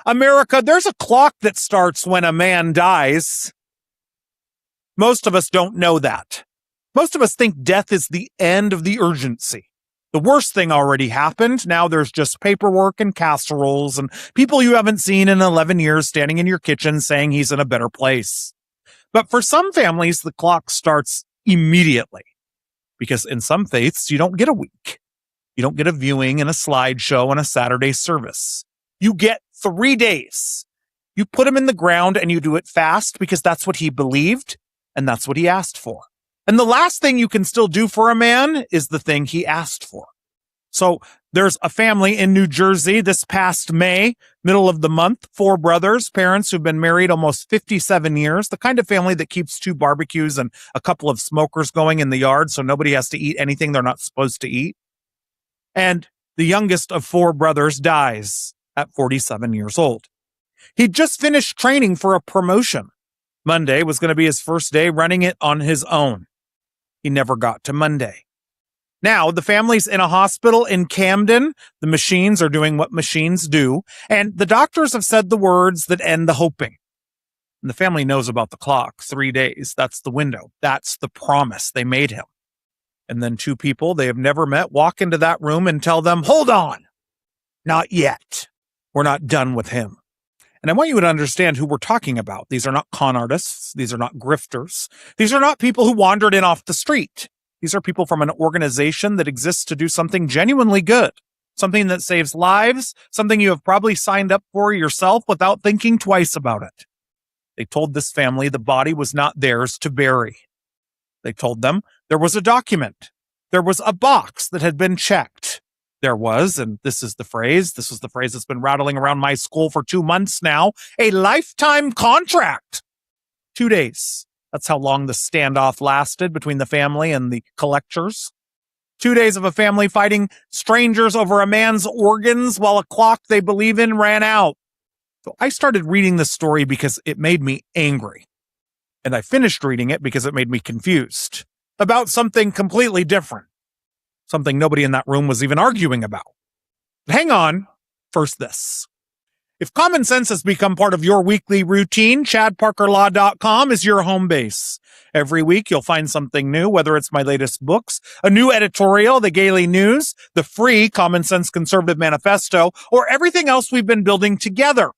America, there's a clock that starts when a man dies. Most of us don't know that. Most of us think death is the end of the urgency. The worst thing already happened. Now there's just paperwork and casseroles and people you haven't seen in 11 years standing in your kitchen saying he's in a better place. But for some families, the clock starts immediately because in some faiths, you don't get a week. You don't get a viewing and a slideshow and a Saturday service. You get 3 days. You put him in the ground and you do it fast because that's what he believed and that's what he asked for. And the last thing you can still do for a man is the thing he asked for. So there's a family in New Jersey this past May, middle of the month, 4 brothers, parents who've been married almost 57 years, the kind of family that keeps 2 barbecues and a couple of smokers going in the yard so nobody has to eat anything they're not supposed to eat. And the youngest of 4 brothers dies at 47 years old. He'd just finished training for a promotion. Monday was going to be his first day running it on his own. He never got to Monday. Now, the family's in a hospital in Camden. The machines are doing what machines do. And the doctors have said the words that end the hoping. And the family knows about the clock. 3 days. That's the window. That's the promise they made him. And then 2 people they have never met walk into that room and tell them, hold on. Not yet. We're not done with him. And I want you to understand who we're talking about. These are not con artists. These are not grifters. These are not people who wandered in off the street. These are people from an organization that exists to do something genuinely good, something that saves lives, something you have probably signed up for yourself without thinking twice about it. They told this family the body was not theirs to bury. They told them there was a document. There was a box that had been checked. There was, and this was the phrase that's been rattling around my skull for 2 months now, a lifetime contract. 2 days. That's how long the standoff lasted between the family and the collectors. 2 days of a family fighting strangers over a man's organs while a clock they believe in ran out. So I started reading this story because it made me angry. And I finished reading it because it made me confused about something completely different. Something nobody in that room was even arguing about. But hang on. First this. If common sense has become part of your weekly routine, ChadParkerLaw.com is your home base. Every week you'll find something new, whether it's my latest books, a new editorial, the Daily News, the free Common Sense Conservative Manifesto, or everything else we've been building together.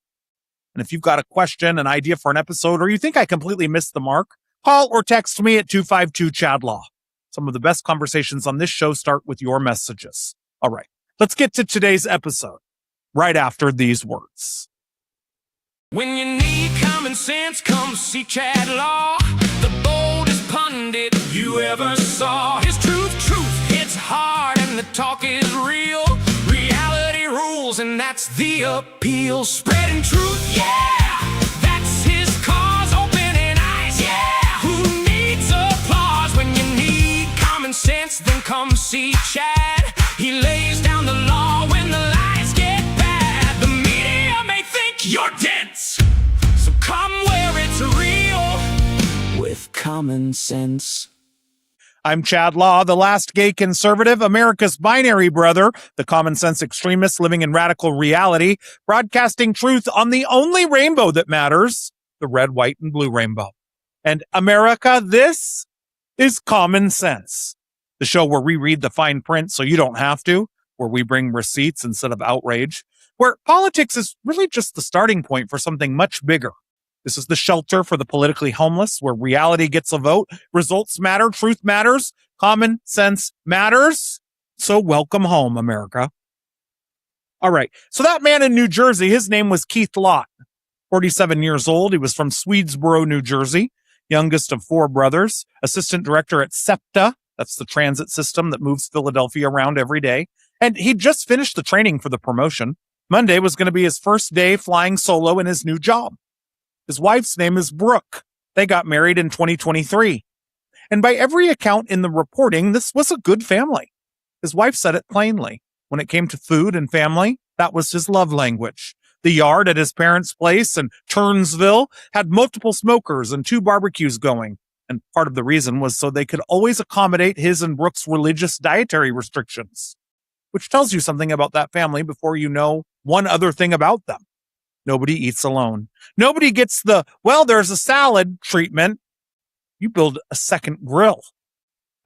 And if you've got a question, an idea for an episode, or you think I completely missed the mark, call or text me at 252-CHAD-LAW. Some of the best conversations on this show start with your messages. All right, let's get to today's episode right after these words. When you need common sense, come see Chad Law, the boldest pundit you ever saw. His truth hits hard and the talk is real. Reality rules and that's the appeal. Spreading truth, yeah, that's his cause. Opening eyes, yeah, who needs applause? When you need common sense, then come see Chad. He lays down the law when the lies get bad. The media may think you're dense, so come where it's real with common sense. I'm Chad Law, the last gay conservative, America's binary brother, the common sense extremist living in radical reality, broadcasting truth on the only rainbow that matters, the red, white, and blue rainbow. And America, this is Common Sense, the show where we read the fine print so you don't have to, where we bring receipts instead of outrage, where politics is really just the starting point for something much bigger. This is the shelter for the politically homeless, where reality gets a vote, results matter, truth matters, common sense matters. So welcome home, America. All right, so that man in New Jersey, his name was Keith Lott, 47 years old. He was from Swedesboro, New Jersey, youngest of 4 brothers, assistant director at SEPTA. That's the transit system that moves Philadelphia around every day. And he'd just finished the training for the promotion. Monday was going to be his first day flying solo in his new job. His wife's name is Brooke. They got married in 2023. And by every account in the reporting, this was a good family. His wife said it plainly. When it came to food and family, that was his love language. The yard at his parents' place in Turnsville had multiple smokers and 2 barbecues going. And part of the reason was so they could always accommodate his and Brooke's religious dietary restrictions, which tells you something about that family before you know one other thing about them. Nobody eats alone. Nobody gets the, well, there's a salad treatment. You build a second grill.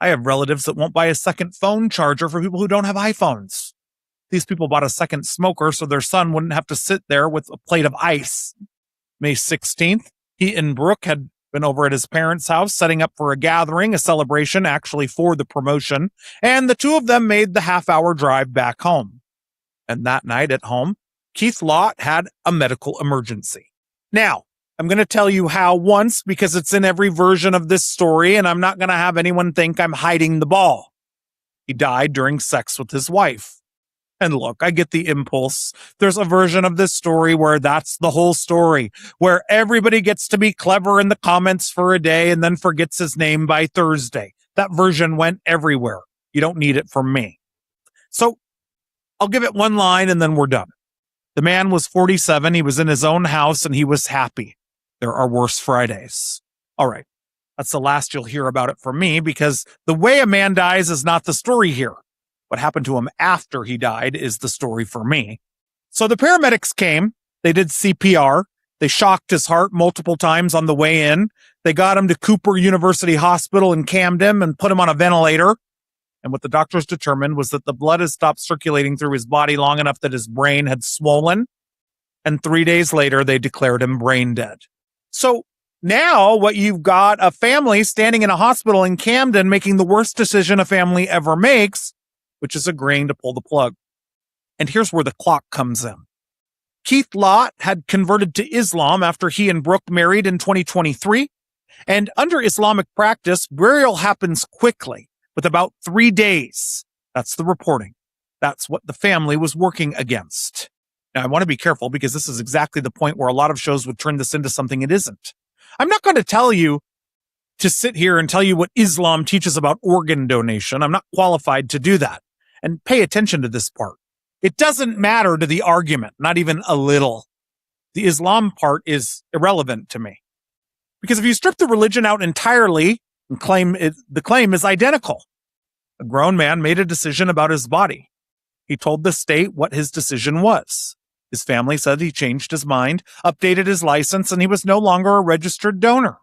I have relatives that won't buy a second phone charger for people who don't have iPhones. These people bought a second smoker so their son wouldn't have to sit there with a plate of ice. May 16th, he and Brooke had been over at his parents' house setting up for a gathering, a celebration actually for the promotion, and the two of them made the half-hour drive back home. And that night at home, Keith Lott had a medical emergency. Now, I'm going to tell you how once because it's in every version of this story, and I'm not going to have anyone think I'm hiding the ball. He died during sex with his wife. And look, I get the impulse. There's a version of this story where that's the whole story, where everybody gets to be clever in the comments for a day and then forgets his name by Thursday. That version went everywhere. You don't need it from me. So I'll give it one line and then we're done. The man was 47. He was in his own house and he was happy. There are worse Fridays. All right. That's the last you'll hear about it from me because the way a man dies is not the story here. What happened to him after he died is the story for me. So the paramedics came. They did CPR. They shocked his heart multiple times on the way in. They got him to Cooper University Hospital in Camden and put him on a ventilator. And what the doctors determined was that the blood had stopped circulating through his body long enough that his brain had swollen. And 3 days later, they declared him brain dead. So now what you've got a family standing in a hospital in Camden making the worst decision a family ever makes, which is agreeing to pull the plug. And here's where the clock comes in. Keith Lott had converted to Islam after he and Brooke married in 2023. And under Islamic practice, burial happens quickly, with about 3 days. That's the reporting. That's what the family was working against. Now, I want to be careful because this is exactly the point where a lot of shows would turn this into something it isn't. I'm not going to tell you to sit here and tell you what Islam teaches about organ donation. I'm not qualified to do that. And pay attention to this part. It doesn't matter to the argument, not even a little. The Islam part is irrelevant to me. Because if you strip the religion out entirely and the claim is identical. A grown man made a decision about his body. He told the state what his decision was. His family said he changed his mind, updated his license, and he was no longer a registered donor.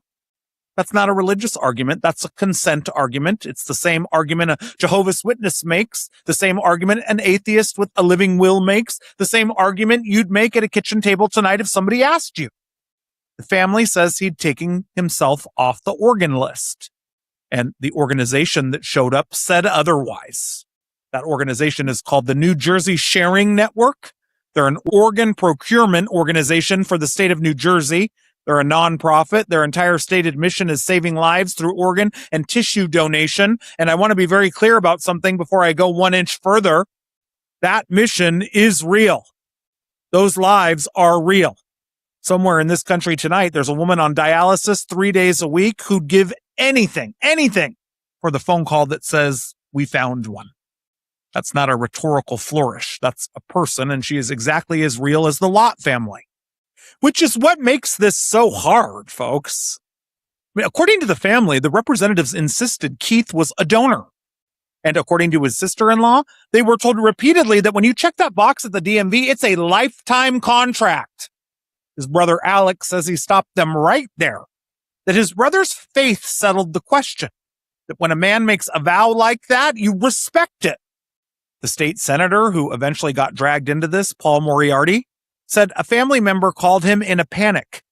That's not a religious argument. That's a consent argument. It's the same argument a Jehovah's Witness makes, the same argument an atheist with a living will makes, the same argument you'd make at a kitchen table tonight if somebody asked you. The family says he'd taken himself off the organ list. And the organization that showed up said otherwise. That organization is called the New Jersey Sharing Network. They're an organ procurement organization for the state of New Jersey. They're a nonprofit. Their entire stated mission is saving lives through organ and tissue donation. And I want to be very clear about something before I go 1 inch further. That mission is real. Those lives are real. Somewhere in this country tonight, there's a woman on dialysis 3 days a week who'd give anything for the phone call that says, "We found one." That's not a rhetorical flourish. That's a person, and she is exactly as real as the Lott family. Which is what makes this so hard, folks. I mean, according to the family, the representatives insisted Keith was a donor. And according to his sister-in-law, they were told repeatedly that when you check that box at the DMV, it's a lifetime contract. His brother Alex says he stopped them right there. That his brother's faith settled the question. That when a man makes a vow like that, you respect it. The state senator who eventually got dragged into this, Paul Moriarty, said a family member called him in a panic.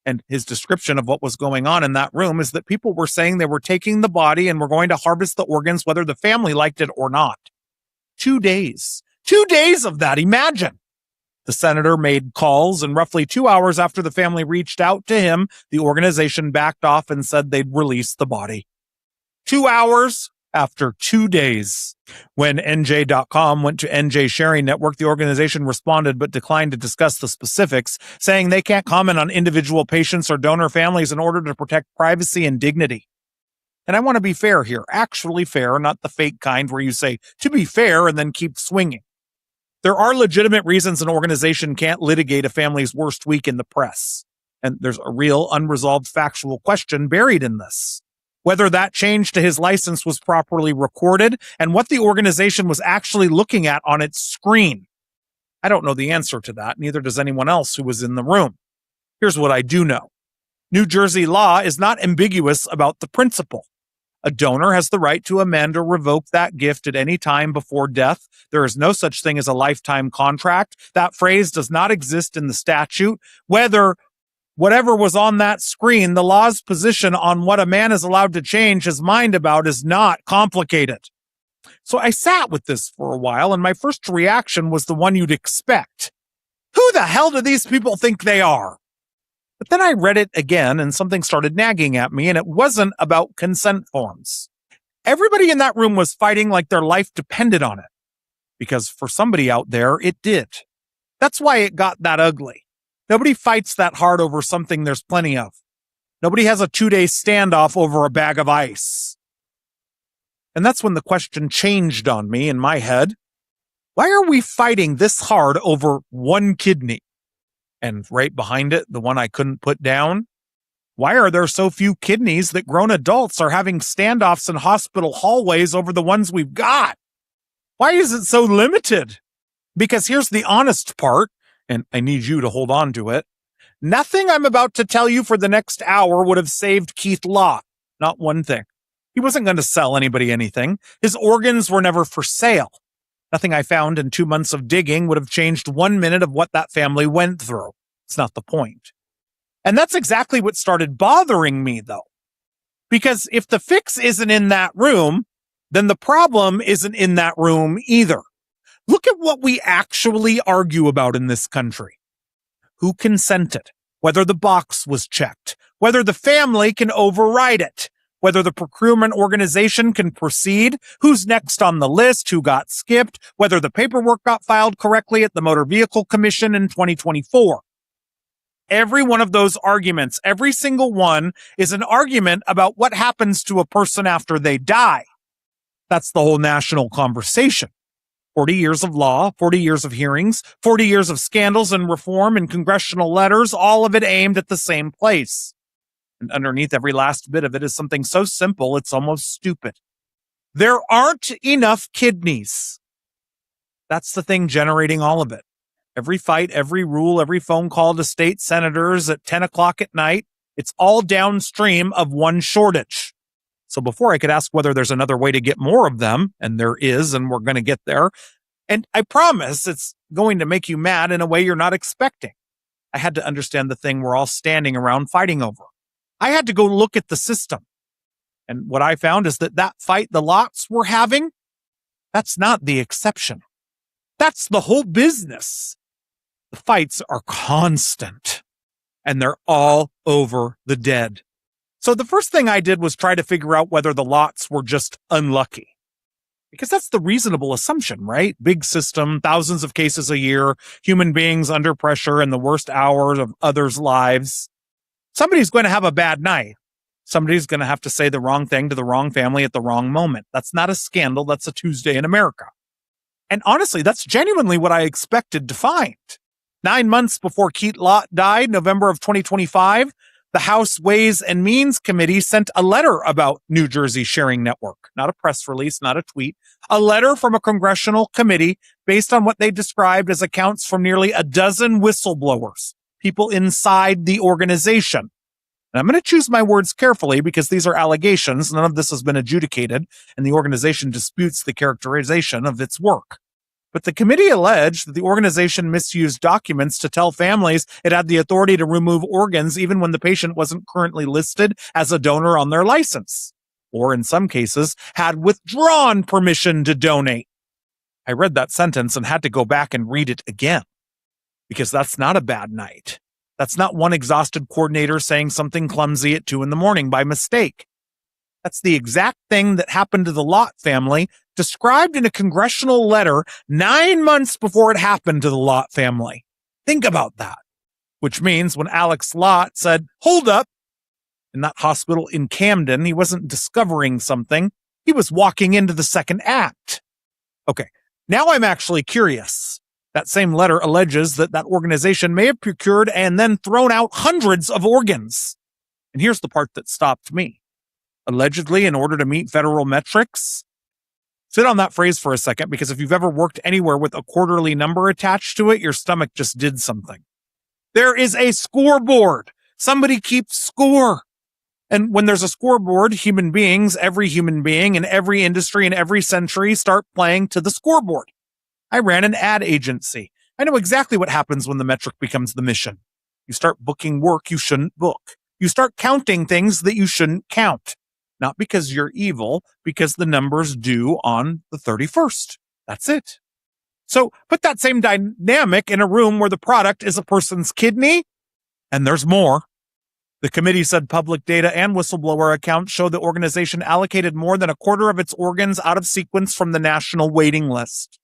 And his description of what was going on in that room is that people were saying they were taking the body and were going to harvest the organs whether the family liked it or not. 2 days. 2 days of that, imagine. The senator made calls, and roughly 2 hours after the family reached out to him, the organization backed off and said they'd release the body. 2 hours after 2 days. When NJ.com went to NJ Sharing Network, the organization responded but declined to discuss the specifics, saying they can't comment on individual patients or donor families in order to protect privacy and dignity. And I want to be fair here, actually fair, not the fake kind where you say, to be fair, and then keep swinging. There are legitimate reasons an organization can't litigate a family's worst week in the press. And there's a real unresolved factual question buried in this. Whether that change to his license was properly recorded and what the organization was actually looking at on its screen. I don't know the answer to that, neither does anyone else who was in the room. Here's what I do know. New Jersey law is not ambiguous about the principle. A donor has the right to amend or revoke that gift at any time before death. There is no such thing as a lifetime contract. That phrase does not exist in the statute. Whatever was on that screen, the law's position on what a man is allowed to change his mind about is not complicated. So I sat with this for a while, and my first reaction was the one you'd expect. Who the hell do these people think they are? But then I read it again, and something started nagging at me, and it wasn't about consent forms. Everybody in that room was fighting like their life depended on it. Because for somebody out there, it did. That's why it got that ugly. Nobody fights that hard over something there's plenty of. Nobody has a 2-day standoff over a bag of ice. And that's when the question changed on me in my head. Why are we fighting this hard over one kidney? And right behind it, the one I couldn't put down. Why are there so few kidneys that grown adults are having standoffs in hospital hallways over the ones we've got? Why is it so limited? Because here's the honest part, and I need you to hold on to it. Nothing I'm about to tell you for the next hour would have saved Keith Lott. Not one thing. He wasn't going to sell anybody anything. His organs were never for sale. Nothing I found in 2 months of digging would have changed 1 minute of what that family went through. It's not the point. And that's exactly what started bothering me, though. Because if the fix isn't in that room, then the problem isn't in that room either. Look at what we actually argue about in this country. Who consented? Whether the box was checked? Whether the family can override it? Whether the procurement organization can proceed? Who's next on the list? Who got skipped? Whether the paperwork got filed correctly at the Motor Vehicle Commission in 2024. Every one of those arguments, every single one, is an argument about what happens to a person after they die. That's the whole national conversation. 40 years of law, 40 years of hearings, 40 years of scandals and reform and congressional letters, all of it aimed at the same place. And underneath every last bit of it is something so simple, it's almost stupid. There aren't enough kidneys. That's the thing generating all of it. Every fight, every rule, every phone call to state senators at 10 o'clock at night, it's all downstream of one shortage. So before I could ask whether there's another way to get more of them, and there is, and we're going to get there, and I promise it's going to make you mad in a way you're not expecting. I had to understand the thing we're all standing around fighting over. I had to go look at the system. And what I found is that fight the Lotts were having, that's not the exception. That's the whole business. The fights are constant, and they're all over the dead. So the first thing I did was try to figure out whether the Lotts were just unlucky. Because that's the reasonable assumption, right? Big system, thousands of cases a year, human beings under pressure in the worst hours of others' lives. Somebody's going to have a bad night. Somebody's going to have to say the wrong thing to the wrong family at the wrong moment. That's not a scandal. That's a Tuesday in America. And honestly, that's genuinely what I expected to find. 9 months before Keith Lott died, November of 2025, the House Ways and Means Committee sent a letter about New Jersey Sharing Network. Not a press release, not a tweet. A letter from a congressional committee based on what they described as accounts from nearly a dozen whistleblowers, people inside the organization. And I'm going to choose my words carefully because these are allegations. None of this has been adjudicated, and the organization disputes the characterization of its work. But the committee alleged that the organization misused documents to tell families it had the authority to remove organs even when the patient wasn't currently listed as a donor on their license, or in some cases, had withdrawn permission to donate. I read that sentence and had to go back and read it again, because that's not a bad night. That's not one exhausted coordinator saying something clumsy at 2 a.m. by mistake. That's the exact thing that happened to the Lott family, described in a congressional letter 9 months before it happened to the Lott family. Think about that. Which means when Alex Lott said, "Hold up," in that hospital in Camden, he wasn't discovering something. He was walking into the second act. Okay, now I'm actually curious. That same letter alleges that organization may have procured and then thrown out hundreds of organs. And here's the part that stopped me. Allegedly, in order to meet federal metrics, Sit on that phrase for a second, because if you've ever worked anywhere with a quarterly number attached to it, your stomach just did something. There is a scoreboard. Somebody keeps score. And when there's a scoreboard, human beings, every human being in every industry in every century start playing to the scoreboard. I ran an ad agency. I know exactly what happens when the metric becomes the mission. You start booking work you shouldn't book. You start counting things that you shouldn't count. Not because you're evil, because the numbers due on the 31st. That's it. So put that same dynamic in a room where the product is a person's kidney, and there's more. The committee said public data and whistleblower accounts show the organization allocated more than a quarter of its organs out of sequence from the national waiting list.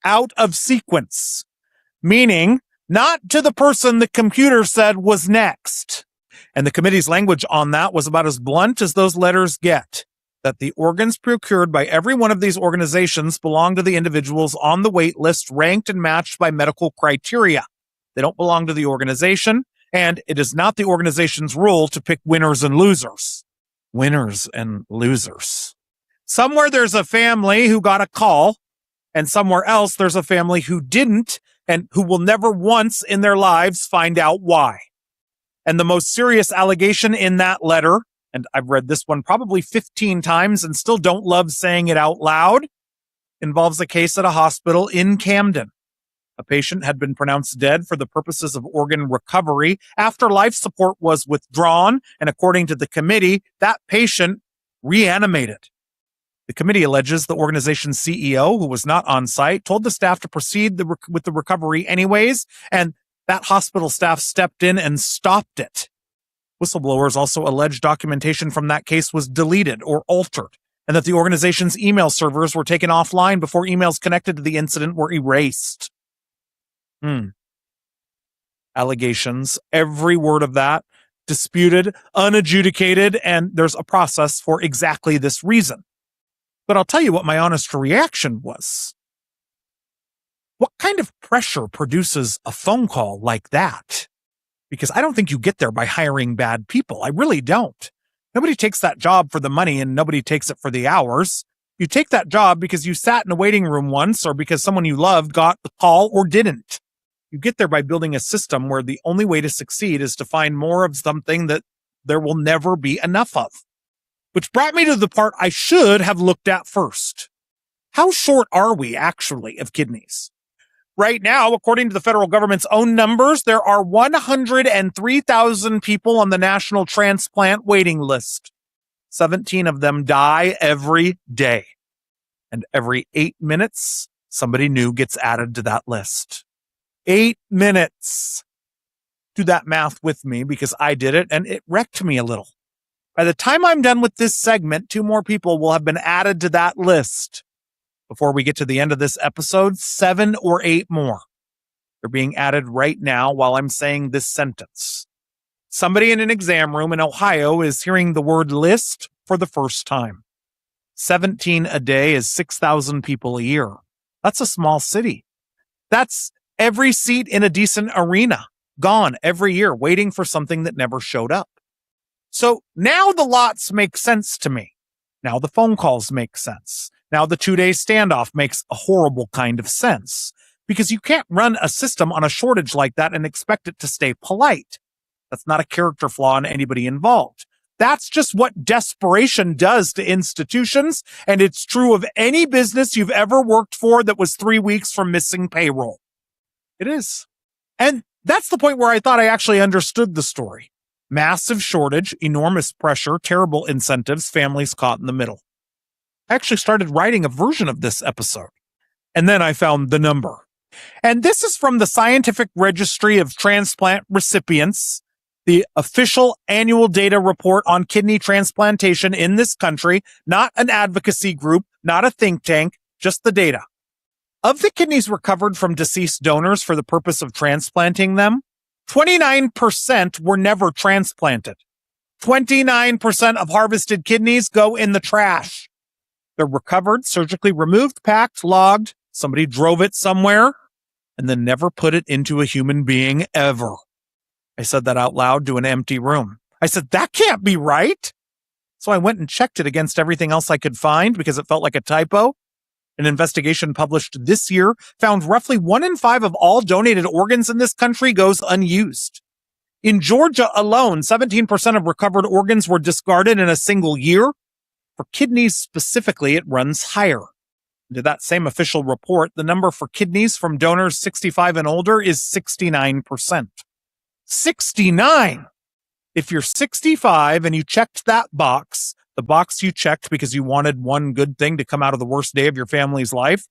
Out of sequence, meaning not to the person the computer said was next. And the committee's language on that was about as blunt as those letters get, that the organs procured by every one of these organizations belong to the individuals on the wait list, ranked and matched by medical criteria. They don't belong to the organization, and it is not the organization's role to pick winners and losers. Winners and losers. Somewhere there's a family who got a call, and somewhere else there's a family who didn't, and who will never once in their lives find out why. And the most serious allegation in that letter, and I've read this one probably 15 times and still don't love saying it out loud, involves a case at a hospital in Camden. A patient had been pronounced dead for the purposes of organ recovery after life support was withdrawn, and according to the committee, that patient reanimated. The committee alleges the organization's CEO, who was not on site, told the staff to proceed with the recovery anyways, and that hospital staff stepped in and stopped it. Whistleblowers also allege documentation from that case was deleted or altered, and that the organization's email servers were taken offline before emails connected to the incident were erased. Allegations, every word of that, disputed, unadjudicated, and there's a process for exactly this reason. But I'll tell you what my honest reaction was. What kind of pressure produces a phone call like that? Because I don't think you get there by hiring bad people. I really don't. Nobody takes that job for the money, and nobody takes it for the hours. You take that job because you sat in a waiting room once, or because someone you loved got the call or didn't. You get there by building a system where the only way to succeed is to find more of something that there will never be enough of. Which brought me to the part I should have looked at first. How short are we actually of kidneys? Right now, according to the federal government's own numbers, there are 103,000 people on the national transplant waiting list. 17 of them die every day. And every 8 minutes, somebody new gets added to that list. 8 minutes. Do that math with me, because I did it and it wrecked me a little. By the time I'm done with this segment, 2 more people will have been added to that list. Before we get to the end of this episode, 7 or 8 more. They're being added right now while I'm saying this sentence. Somebody in an exam room in Ohio is hearing the word list for the first time. 17 a day is 6,000 people a year. That's a small city. That's every seat in a decent arena, gone every year, waiting for something that never showed up. So now the lots make sense to me. Now the phone calls make sense. Now the 2-day standoff makes a horrible kind of sense, because you can't run a system on a shortage like that and expect it to stay polite. That's not a character flaw in anybody involved. That's just what desperation does to institutions, and it's true of any business you've ever worked for that was 3 weeks from missing payroll. It is. And that's the point where I thought I actually understood the story. Massive shortage, enormous pressure, terrible incentives, families caught in the middle. I actually started writing a version of this episode, and then I found the number. And this is from the Scientific Registry of Transplant Recipients, the official annual data report on kidney transplantation in this country, not an advocacy group, not a think tank, just the data. Of the kidneys recovered from deceased donors for the purpose of transplanting them, 29% were never transplanted. 29% of harvested kidneys go in the trash. They're recovered, surgically removed, packed, logged. Somebody drove it somewhere and then never put it into a human being ever. I said that out loud to an empty room. I said, that can't be right. So I went and checked it against everything else I could find because it felt like a typo. An investigation published this year found roughly 1 in 5 of all donated organs in this country goes unused. In Georgia alone, 17% of recovered organs were discarded in a single year. For kidneys specifically, it runs higher. To that same official report, the number for kidneys from donors 65 and older is 69%. 69! If you're 65 and you checked that box, the box you checked because you wanted one good thing to come out of the worst day of your family's life,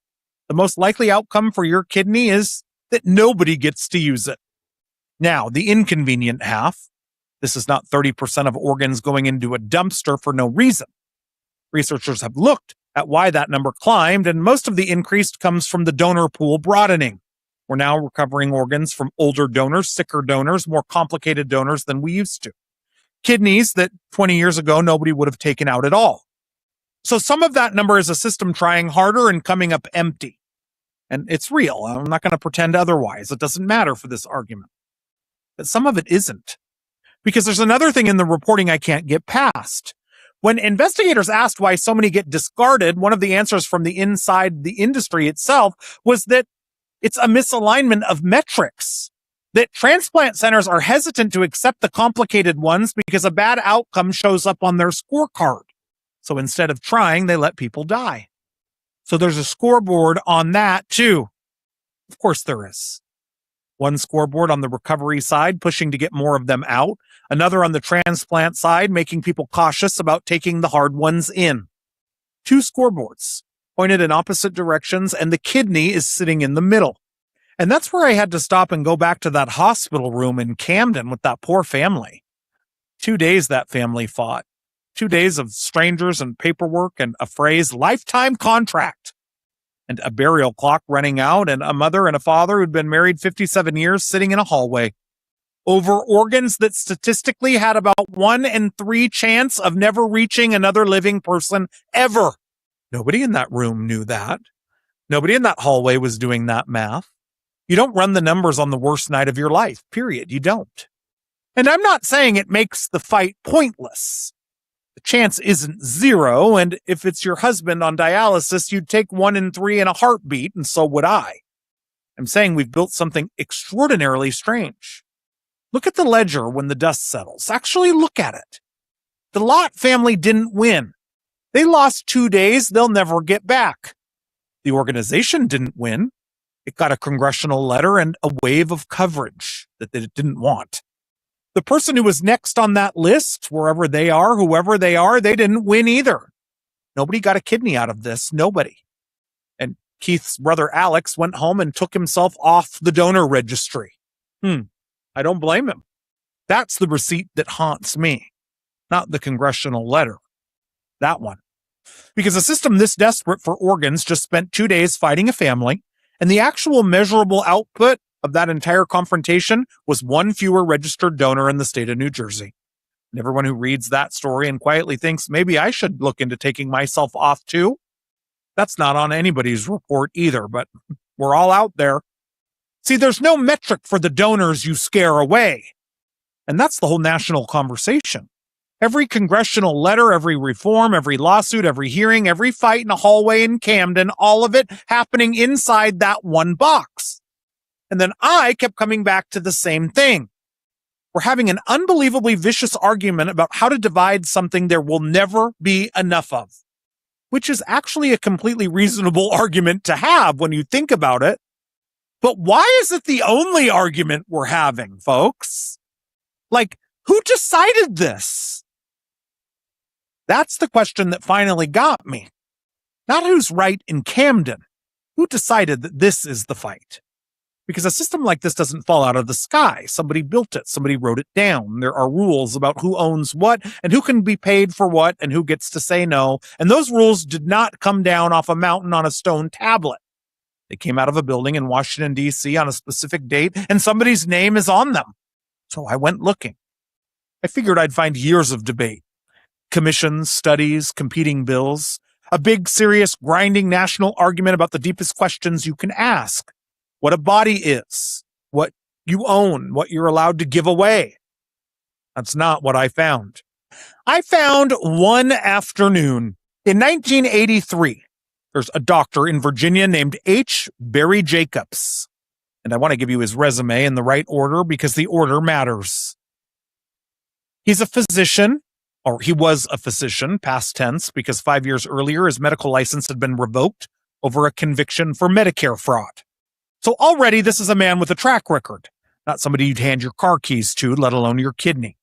the most likely outcome for your kidney is that nobody gets to use it. Now, the inconvenient half, this is not 30% of organs going into a dumpster for no reason. Researchers have looked at why that number climbed, and most of the increase comes from the donor pool broadening. We're now recovering organs from older donors, sicker donors, more complicated donors than we used to. Kidneys that 20 years ago nobody would have taken out at all. So some of that number is a system trying harder and coming up empty. And it's real. I'm not going to pretend otherwise. It doesn't matter for this argument. But some of it isn't. Because there's another thing in the reporting I can't get past. When investigators asked why so many get discarded, one of the answers from the inside the industry itself was that it's a misalignment of metrics. That transplant centers are hesitant to accept the complicated ones because a bad outcome shows up on their scorecard. So instead of trying, they let people die. So there's a scoreboard on that too. Of course there is. One scoreboard on the recovery side, pushing to get more of them out. Another on the transplant side, making people cautious about taking the hard ones in. 2 scoreboards, pointed in opposite directions, and the kidney is sitting in the middle. And that's where I had to stop and go back to that hospital room in Camden with that poor family. 2 days that family fought. 2 days of strangers and paperwork and a phrase, lifetime contract. And a burial clock running out, and a mother and a father who'd been married 57 years sitting in a hallway. Over organs that statistically had about 1 in 3 chance of never reaching another living person ever. Nobody in that room knew that. Nobody in that hallway was doing that math. You don't run the numbers on the worst night of your life, period. You don't. And I'm not saying it makes the fight pointless. The chance isn't 0, and if it's your husband on dialysis, you'd take 1 in 3 in a heartbeat, and so would I. I'm saying we've built something extraordinarily strange. Look at the ledger when the dust settles. Actually look at it. The Lott family didn't win. They lost 2 days they'll never get back. The organization didn't win. It got a congressional letter and a wave of coverage that it didn't want. The person who was next on that list, wherever they are, whoever they are, they didn't win either. Nobody got a kidney out of this. Nobody. And Keith's brother Alex went home and took himself off the donor registry. I don't blame him. That's the receipt that haunts me, not the congressional letter. That one. Because a system this desperate for organs just spent 2 days fighting a family, and the actual measurable output of that entire confrontation was 1 fewer registered donor in the state of New Jersey. And everyone who reads that story and quietly thinks maybe I should look into taking myself off too, that's not on anybody's report either, but we're all out there. See, there's no metric for the donors you scare away. And that's the whole national conversation. Every congressional letter, every reform, every lawsuit, every hearing, every fight in a hallway in Camden, all of it happening inside that one box. And then I kept coming back to the same thing. We're having an unbelievably vicious argument about how to divide something there will never be enough of, which is actually a completely reasonable argument to have when you think about it. But why is it the only argument we're having, folks? Like, who decided this? That's the question that finally got me. Not who's right in Camden. Who decided that this is the fight? Because a system like this doesn't fall out of the sky. Somebody built it. Somebody wrote it down. There are rules about who owns what and who can be paid for what and who gets to say no. And those rules did not come down off a mountain on a stone tablet. They came out of a building in Washington, D.C. on a specific date, and somebody's name is on them. So I went looking. I figured I'd find years of debate. Commissions, studies, competing bills. A big, serious, grinding national argument about the deepest questions you can ask. What a body is, what you own, what you're allowed to give away. That's not what I found. I found one afternoon in 1983. There's a doctor in Virginia named H. Barry Jacobs. And I want to give you his resume in the right order because the order matters. He's a physician, or he was a physician, past tense, because 5 years earlier his medical license had been revoked over a conviction for Medicare fraud. So already this is a man with a track record, not somebody you'd hand your car keys to, let alone your kidney.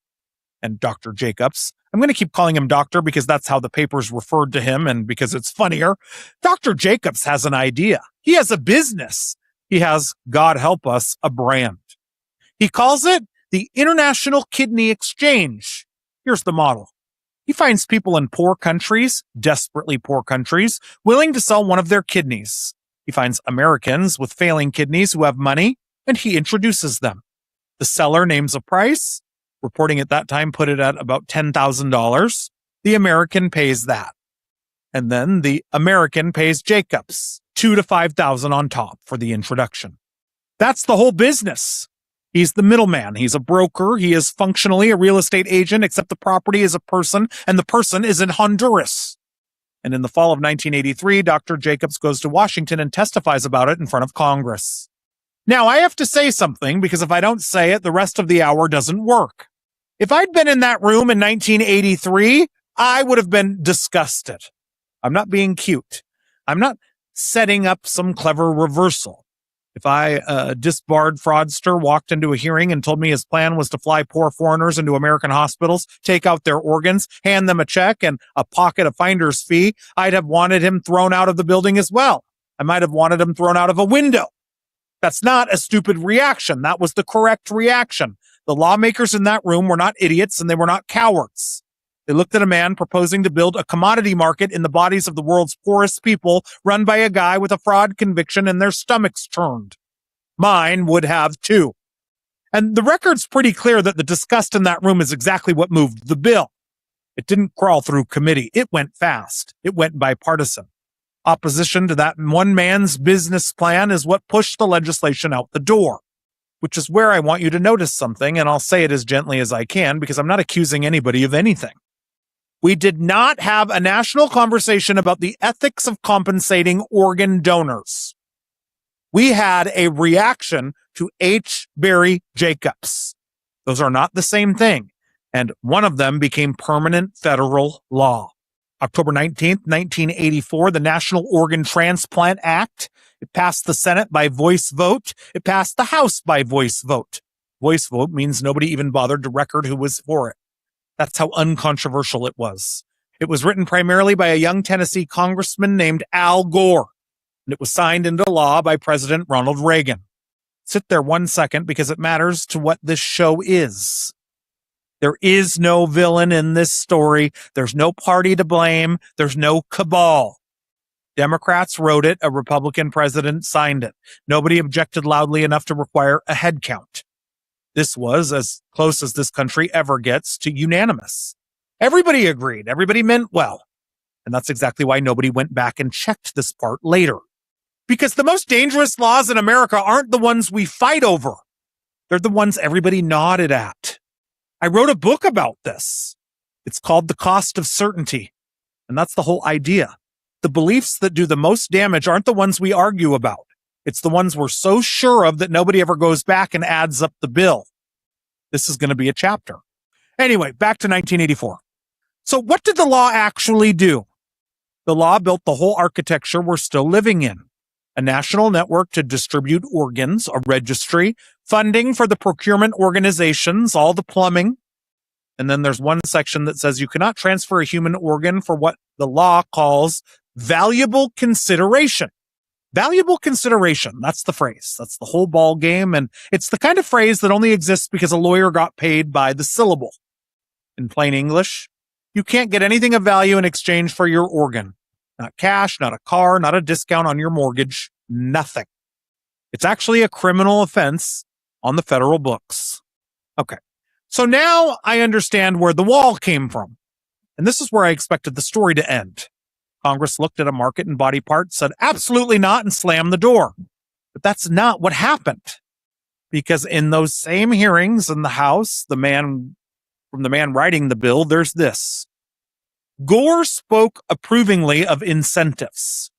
And Dr. Jacobs, I'm going to keep calling him doctor because that's how the papers referred to him and because it's funnier. Dr. Jacobs has an idea. He has a business. He has, God help us, a brand. He calls it the International Kidney Exchange. Here's the model. He finds people in poor countries, desperately poor countries, willing to sell one of their kidneys. He finds Americans with failing kidneys who have money, and he introduces them. The seller names a price. Reporting at that time put it at about $10,000. The American pays that. And then the American pays Jacobs $2,000 to $5,000 on top for the introduction. That's the whole business. He's the middleman. He's a broker. He is functionally a real estate agent, except the property is a person, and the person is in Honduras. And in the fall of 1983, Dr. Jacobs goes to Washington and testifies about it in front of Congress. Now, I have to say something, because if I don't say it, the rest of the hour doesn't work. If I'd been in that room in 1983, I would have been disgusted. I'm not being cute. I'm not setting up some clever reversal. If a disbarred fraudster walked into a hearing and told me his plan was to fly poor foreigners into American hospitals, take out their organs, hand them a check and a pocket of finder's fee, I'd have wanted him thrown out of the building as well. I might have wanted him thrown out of a window. That's not a stupid reaction. That was the correct reaction. The lawmakers in that room were not idiots and they were not cowards. They looked at a man proposing to build a commodity market in the bodies of the world's poorest people run by a guy with a fraud conviction and their stomachs turned. Mine would have too. And the record's pretty clear that the disgust in that room is exactly what moved the bill. It didn't crawl through committee. It went fast. It went bipartisan. Opposition to that one man's business plan is what pushed the legislation out the door, which is where I want you to notice something, and I'll say it as gently as I can because I'm not accusing anybody of anything. We did not have a national conversation about the ethics of compensating organ donors. We had a reaction to H. Barry Jacobs. Those are not the same thing, and one of them became permanent federal law. October 19th, 1984, the National Organ Transplant Act. It passed the Senate by voice vote. It passed the House by voice vote. Voice vote means nobody even bothered to record who was for it. That's how uncontroversial it was. It was written primarily by a young Tennessee congressman named Al Gore, and it was signed into law by President Ronald Reagan. Sit there 1 second because it matters to what this show is. There is no villain in this story. There's no party to blame. There's no cabal. Democrats wrote it. A Republican president signed it. Nobody objected loudly enough to require a head count. This was as close as this country ever gets to unanimous. Everybody agreed. Everybody meant well. And that's exactly why nobody went back and checked this part later. Because the most dangerous laws in America aren't the ones we fight over. They're the ones everybody nodded at. I wrote a book about this. It's called The Cost of Certainty. And that's the whole idea. The beliefs that do the most damage aren't the ones we argue about. It's the ones we're so sure of that nobody ever goes back and adds up the bill. This is going to be a chapter. Anyway, back to 1984. So what did the law actually do? The law built the whole architecture we're still living in. A national network to distribute organs, a registry, funding for the procurement organizations, all the plumbing. And then there's one section that says you cannot transfer a human organ for what the law calls valuable consideration. Valuable consideration. That's the phrase. That's the whole ball game. And it's the kind of phrase that only exists because a lawyer got paid by the syllable. In plain English, you can't get anything of value in exchange for your organ. Not cash, not a car, not a discount on your mortgage, nothing. It's actually a criminal offense on the federal books. Okay. So now I understand where the wall came from. And this is where I expected the story to end. Congress looked at a market in body parts, said absolutely not, and slammed the door. But that's not what happened. Because in those same hearings in the House, the man writing the bill, there's this. Gore spoke approvingly of incentives.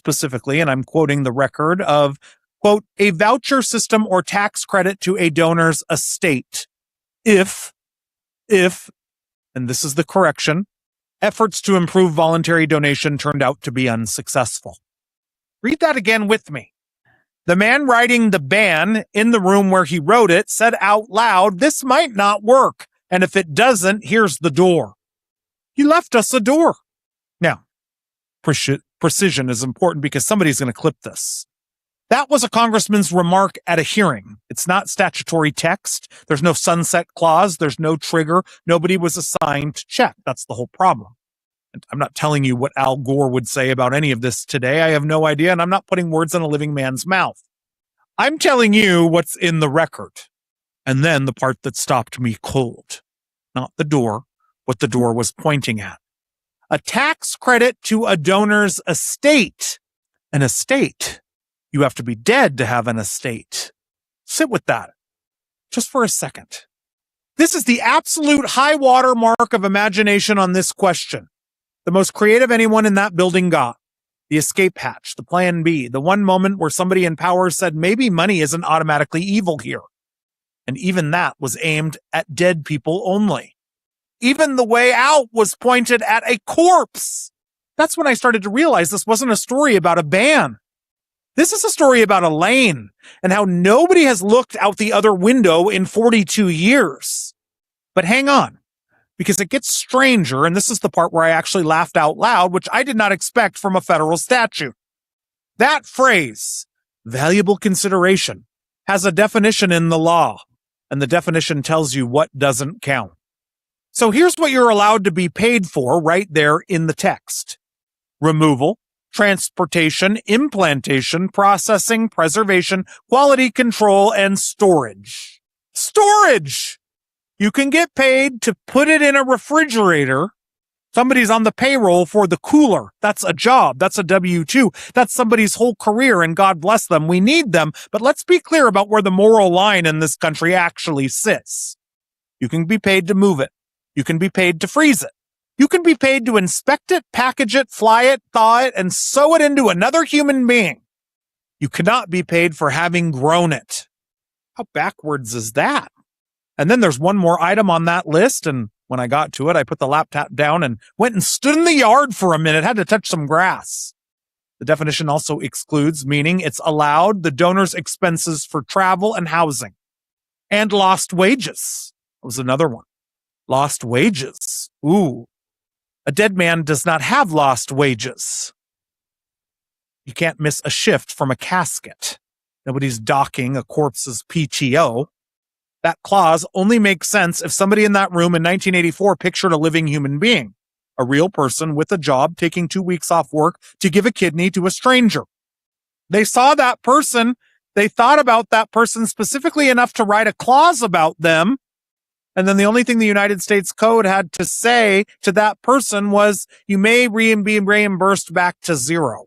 specifically, and I'm quoting the record, of, quote, a voucher system or tax credit to a donor's estate if, and this is the correction, efforts to improve voluntary donation turned out to be unsuccessful. Read that again with me. The man writing the ban in the room where he wrote it said out loud, this might not work. And if it doesn't, here's the door. He left us a door. Now, precision is important because somebody's going to clip this. That was a congressman's remark at a hearing. It's not statutory text. There's no sunset clause. There's no trigger. Nobody was assigned to check. That's the whole problem. And I'm not telling you what Al Gore would say about any of this today. I have no idea, and I'm not putting words in a living man's mouth. I'm telling you what's in the record. And then the part that stopped me cold. Not the door, what the door was pointing at. A tax credit to a donor's estate. An estate. You have to be dead to have an estate. Sit with that just for a second. This is the absolute high water mark of imagination on this question. The most creative anyone in that building got. The escape hatch, the plan B, the one moment where somebody in power said maybe money isn't automatically evil here. And even that was aimed at dead people only. Even the way out was pointed at a corpse. That's when I started to realize this wasn't a story about a ban. This is a story about a lane and how nobody has looked out the other window in 42 years. But hang on, because it gets stranger, and this is the part where I actually laughed out loud, which I did not expect from a federal statute. That phrase, valuable consideration, has a definition in the law, and the definition tells you what doesn't count. So here's what you're allowed to be paid for right there in the text. Removal, transportation, implantation, processing, preservation, quality control, and storage. Storage! You can get paid to put it in a refrigerator. Somebody's on the payroll for the cooler. That's a job. That's a W-2. That's somebody's whole career, and God bless them. We need them. But let's be clear about where the moral line in this country actually sits. You can be paid to move it. You can be paid to freeze it. You can be paid to inspect it, package it, fly it, thaw it, and sew it into another human being. You cannot be paid for having grown it. How backwards is that? And then there's one more item on that list, and when I got to it, I put the laptop down and went and stood in the yard for a minute, had to touch some grass. The definition also excludes, meaning it's allowed, the donor's expenses for travel and housing. And lost wages. That was another one. Lost wages. Ooh. A dead man does not have lost wages. You can't miss a shift from a casket. Nobody's docking a corpse's PTO. That clause only makes sense if somebody in that room in 1984 pictured a living human being, a real person with a job taking 2 weeks off work to give a kidney to a stranger. They saw that person. They thought about that person specifically enough to write a clause about them. And then the only thing the United States Code had to say to that person was, you may be reimbursed back to zero,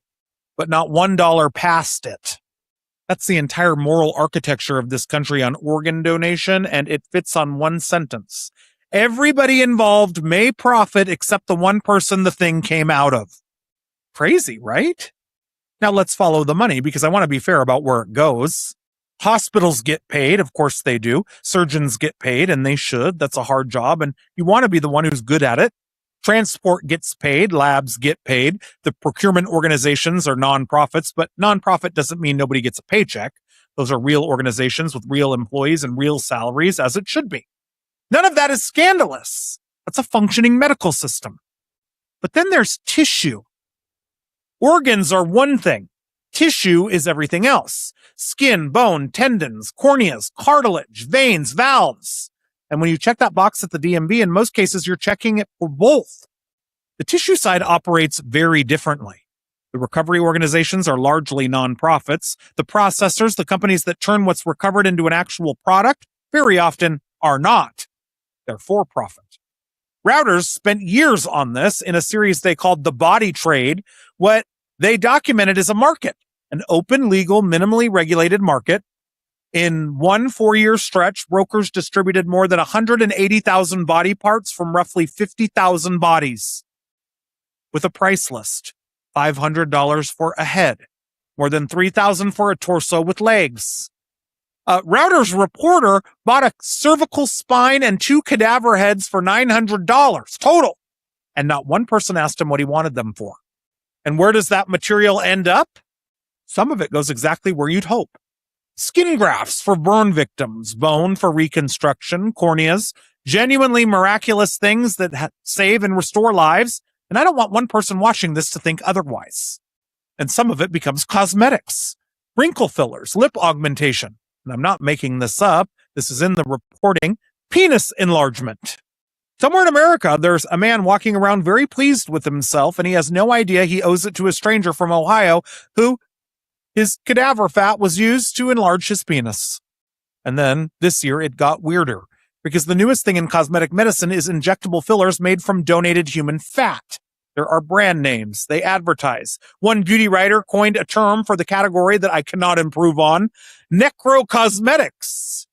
but not $1 past it. That's the entire moral architecture of this country on organ donation, and it fits on one sentence. Everybody involved may profit except the one person the thing came out of. Crazy, right? Now let's follow the money, because I want to be fair about where it goes. Hospitals get paid, of course they do. Surgeons get paid, and they should. That's a hard job, and you want to be the one who's good at it. Transport gets paid, labs get paid. The procurement organizations are nonprofits, but nonprofit doesn't mean nobody gets a paycheck. Those are real organizations with real employees and real salaries, as it should be. None of that is scandalous. That's a functioning medical system. But then there's tissue. Organs are one thing. Tissue is everything else. Skin, bone, tendons, corneas, cartilage, veins, valves. And when you check that box at the DMV, in most cases, you're checking it for both. The tissue side operates very differently. The recovery organizations are largely nonprofits. The processors, the companies that turn what's recovered into an actual product, very often are not. They're for profit. Routers spent years on this in a series they called The Body Trade. What they documented is a market, an open, legal, minimally regulated market. In one 4-year stretch, brokers distributed more than 180,000 body parts from roughly 50,000 bodies with a price list. $500 for a head, more than $3,000 for a torso with legs. Router's reporter bought a cervical spine and 2 cadaver heads for $900 total, and not one person asked him what he wanted them for. And where does that material end up? Some of it goes exactly where you'd hope. Skin grafts for burn victims, bone for reconstruction, corneas, genuinely miraculous things that save and restore lives. And I don't want one person watching this to think otherwise. And some of it becomes cosmetics, wrinkle fillers, lip augmentation. And I'm not making this up. This is in the reporting. Penis enlargement. Somewhere in America, there's a man walking around very pleased with himself, and he has no idea he owes it to a stranger from Ohio who his cadaver fat was used to enlarge his penis. And then this year it got weirder because the newest thing in cosmetic medicine is injectable fillers made from donated human fat. There are brand names. They advertise. One beauty writer coined a term for the category that I cannot improve on, necrocosmetics.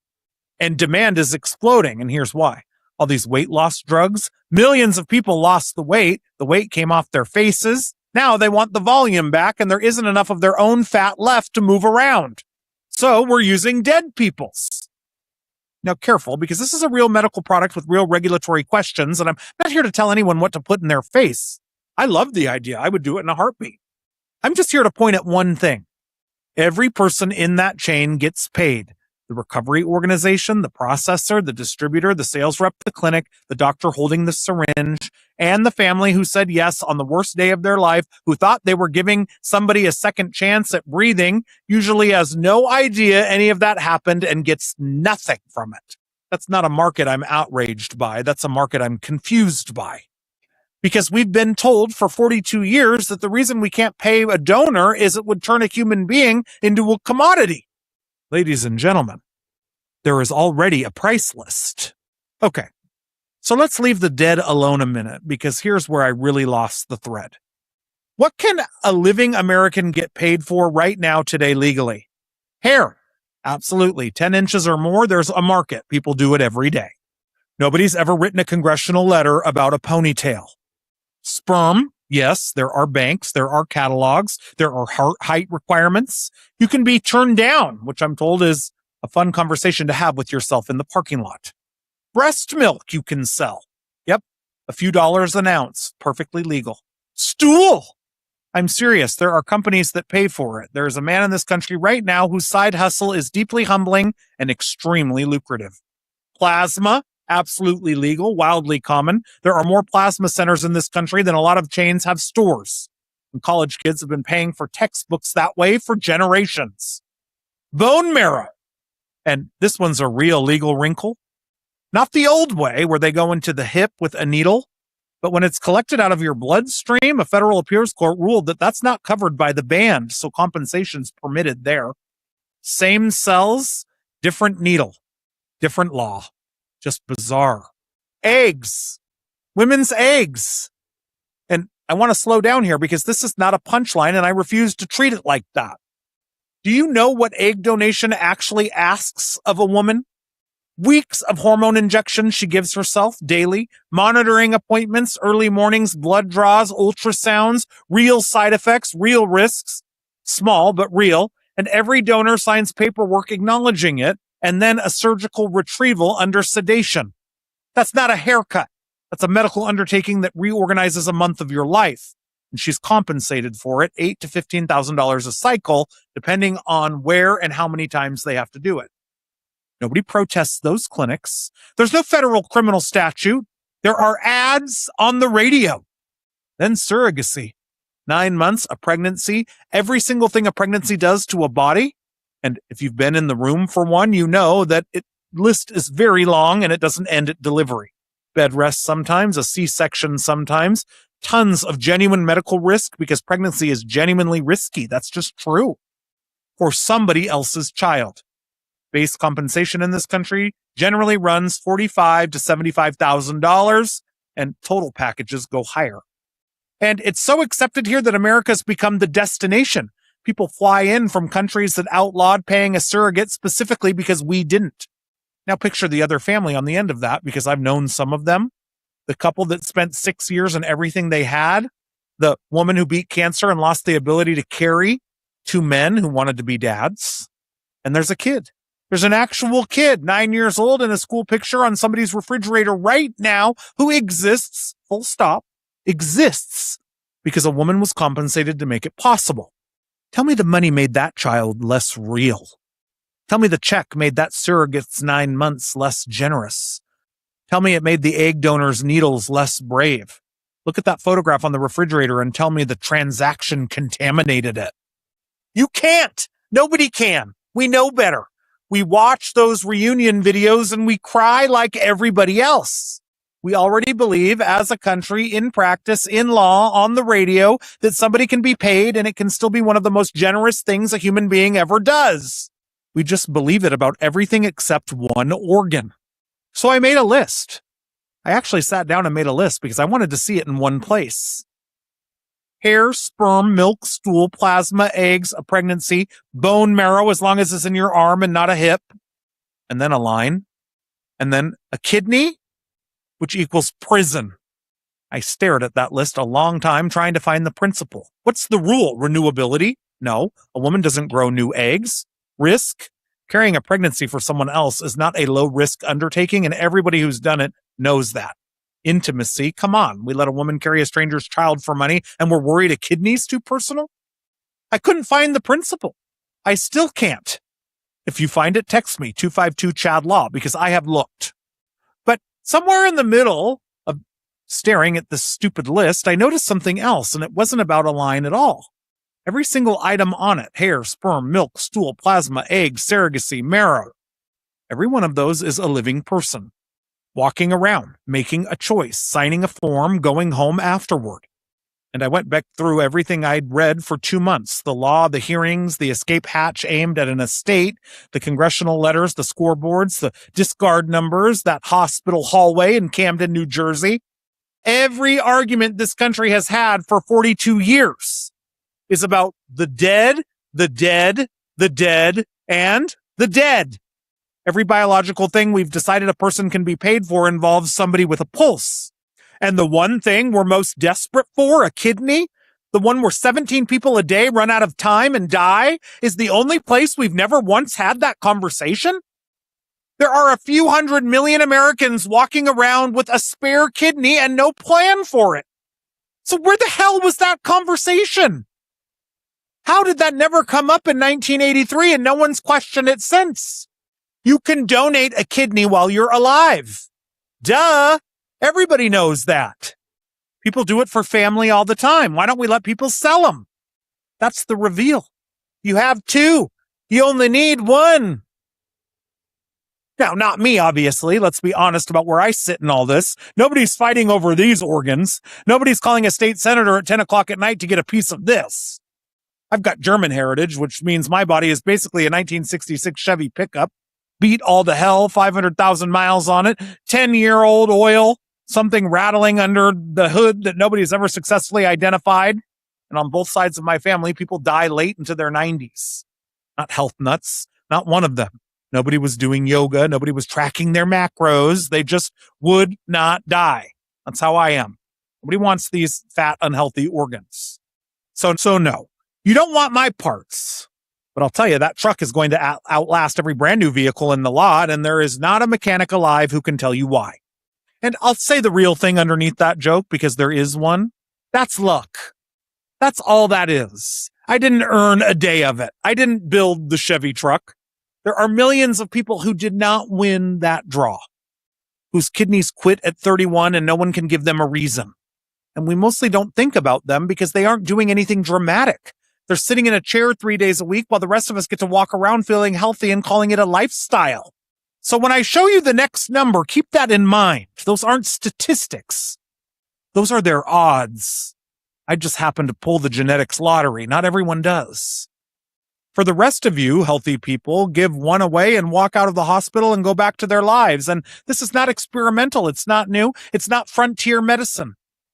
And demand is exploding, and here's why. All these weight loss drugs, millions of people lost the weight came off their faces. Now they want the volume back, and there isn't enough of their own fat left to move around. So we're using dead people's. Now careful, because this is a real medical product with real regulatory questions, and I'm not here to tell anyone what to put in their face. I love the idea. I would do it in a heartbeat. I'm just here to point at one thing. Every person in that chain gets paid. The recovery organization, the processor, the distributor, the sales rep, the clinic, the doctor holding the syringe, and the family who said yes on the worst day of their life, who thought they were giving somebody a second chance at breathing, usually has no idea any of that happened and gets nothing from it. That's not a market I'm outraged by. That's a market I'm confused by. Because we've been told for 42 years that the reason we can't pay a donor is it would turn a human being into a commodity. Ladies and gentlemen, there is already a price list. Okay, so let's leave the dead alone a minute, because here's where I really lost the thread. What can a living American get paid for right now today legally? Hair. Absolutely. 10 inches or more, there's a market. People do it every day. Nobody's ever written a congressional letter about a ponytail. Sperm. Yes, there are banks, there are catalogs, there are heart height requirements. You can be turned down, which I'm told is a fun conversation to have with yourself in the parking lot. Breast milk you can sell. Yep, a few dollars an ounce, perfectly legal. Stool! I'm serious, there are companies that pay for it. There's a man in this country right now whose side hustle is deeply humbling and extremely lucrative. Plasma. Absolutely legal, wildly common. There are more plasma centers in this country than a lot of chains have stores. And college kids have been paying for textbooks that way for generations. Bone marrow. And this one's a real legal wrinkle. Not the old way where they go into the hip with a needle, but when it's collected out of your bloodstream, a federal appeals court ruled that that's not covered by the band, so compensation's permitted there. Same cells, different needle, different law. Just bizarre. Eggs. Women's eggs. And I want to slow down here because this is not a punchline and I refuse to treat it like that. Do you know what egg donation actually asks of a woman? Weeks of hormone injections she gives herself daily, monitoring appointments, early mornings, blood draws, ultrasounds, real side effects, real risks, small but real, and every donor signs paperwork acknowledging it, and then a surgical retrieval under sedation. That's not a haircut. That's a medical undertaking that reorganizes a month of your life. And she's compensated for it, $8,000 to $15,000 a cycle, depending on where and how many times they have to do it. Nobody protests those clinics. There's no federal criminal statute. There are ads on the radio. Then surrogacy. 9 months, a pregnancy, every single thing a pregnancy does to a body. And if you've been in the room for one, you know that list is very long and it doesn't end at delivery. Bed rest sometimes, a C-section sometimes, tons of genuine medical risk because pregnancy is genuinely risky. That's just true. For somebody else's child. Base compensation in this country generally runs $45,000 to $75,000 and total packages go higher. And it's so accepted here that America's become the destination. People fly in from countries that outlawed paying a surrogate specifically because we didn't. Now picture the other family on the end of that, because I've known some of them. The couple that spent 6 years and everything they had, The woman who beat cancer and lost the ability to carry two men who wanted to be dads. And there's a kid. There's an actual kid, 9 years old, in a school picture on somebody's refrigerator right now who exists, full stop, exists because a woman was compensated to make it possible. Tell me the money made that child less real. Tell me the check made that surrogate's 9 months less generous. Tell me it made the egg donor's needles less brave. Look at that photograph on the refrigerator and tell me the transaction contaminated it. You can't. Nobody can. We know better. We watch those reunion videos and we cry like everybody else. We already believe as a country, in practice, in law, on the radio, that somebody can be paid and it can still be one of the most generous things a human being ever does. We just believe it about everything except one organ. So I made a list. I actually sat down and made a list because I wanted to see it in one place. Hair, sperm, milk, stool, plasma, eggs, a pregnancy, bone marrow as long as it's in your arm and not a hip, and then a line, and then a kidney, which equals prison. I stared at that list a long time trying to find the principle. What's the rule? Renewability? No, a woman doesn't grow new eggs. Risk? Carrying a pregnancy for someone else is not a low-risk undertaking, and everybody who's done it knows that. Intimacy? Come on, we let a woman carry a stranger's child for money, and we're worried a kidney's too personal? I couldn't find the principle. I still can't. If you find it, text me, 252-CHAD-LAW, because I have looked. But somewhere in the middle of staring at this stupid list, I noticed something else, and it wasn't about a line at all. Every single item on it, hair, sperm, milk, stool, plasma, eggs, surrogacy, marrow, every one of those is a living person, walking around, making a choice, signing a form, going home afterward. And I went back through everything I'd read for 2 months, the law, the hearings, the escape hatch aimed at an estate, the congressional letters, the scoreboards, the discard numbers, that hospital hallway in Camden, New Jersey. Every argument this country has had for 42 years is about the dead, the dead, the dead, and the dead. Every biological thing we've decided a person can be paid for involves somebody with a pulse. And the one thing we're most desperate for, a kidney, the one where 17 people a day run out of time and die, is the only place we've never once had that conversation? There are a few 100 million Americans walking around with a spare kidney and no plan for it. So where the hell was that conversation? How did that never come up in 1983 and no one's questioned it since? You can donate a kidney while you're alive. Duh. Everybody knows that. People do it for family all the time. Why don't we let people sell them? That's the reveal. You have two. You only need one. Now, not me, obviously. Let's be honest about where I sit in all this. Nobody's fighting over these organs. Nobody's calling a state senator at 10 o'clock at night to get a piece of this. I've got German heritage, which means my body is basically a 1966 Chevy pickup. Beat all to hell, 500,000 miles on it, 10-year-old oil, something rattling under the hood that nobody's ever successfully identified. And on both sides of my family, people die late into their 90s. Not health nuts, not one of them. Nobody was doing yoga. Nobody was tracking their macros. They just would not die. That's how I am. Nobody wants these fat, unhealthy organs. So no. You don't want my parts, but I'll tell you, that truck is going to outlast every brand new vehicle in the lot, and there is not a mechanic alive who can tell you why. And I'll say the real thing underneath that joke, because there is one. That's luck. That's all that is. I didn't earn a day of it. I didn't build the Chevy truck. There are millions of people who did not win that draw, whose kidneys quit at 31 and no one can give them a reason. And we mostly don't think about them because they aren't doing anything dramatic. They're sitting in a chair 3 days a week while the rest of us get to walk around feeling healthy and calling it a lifestyle. So when I show you the next number, keep that in mind. Those aren't statistics. Those are their odds. I just happen to pull the genetics lottery. Not everyone does. For the rest of you, healthy people, give one away and walk out of the hospital and go back to their lives. And this is not experimental. It's not new. It's not frontier medicine.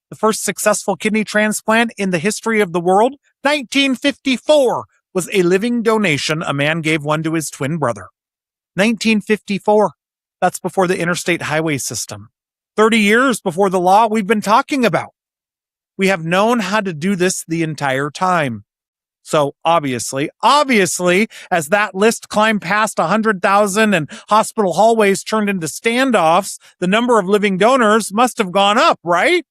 The first successful kidney transplant in the history of the world, 1954, was a living donation. A man gave one to his twin brother. 1954. That's before the interstate highway system. 30 years before the law we've been talking about. We have known how to do this the entire time. So obviously, as that list climbed past 100,000 and hospital hallways turned into standoffs, the number of living donors must have gone up, right?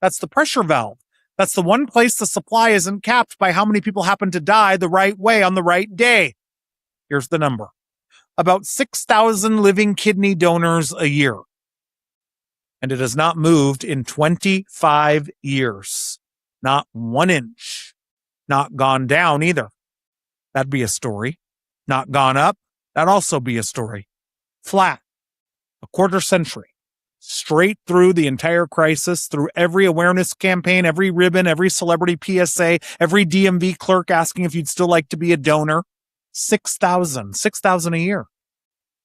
That's the pressure valve. That's the one place the supply isn't capped by how many people happen to die the right way on the right day. Here's the number. About 6,000 living kidney donors a year. And it has not moved in 25 years. Not 1 inch. Not gone down either. That'd be a story. Not gone up. That'd also be a story. Flat. A quarter century. Straight through the entire crisis, through every awareness campaign, every ribbon, every celebrity PSA, every DMV clerk asking if you'd still like to be a donor. 6,000 a year.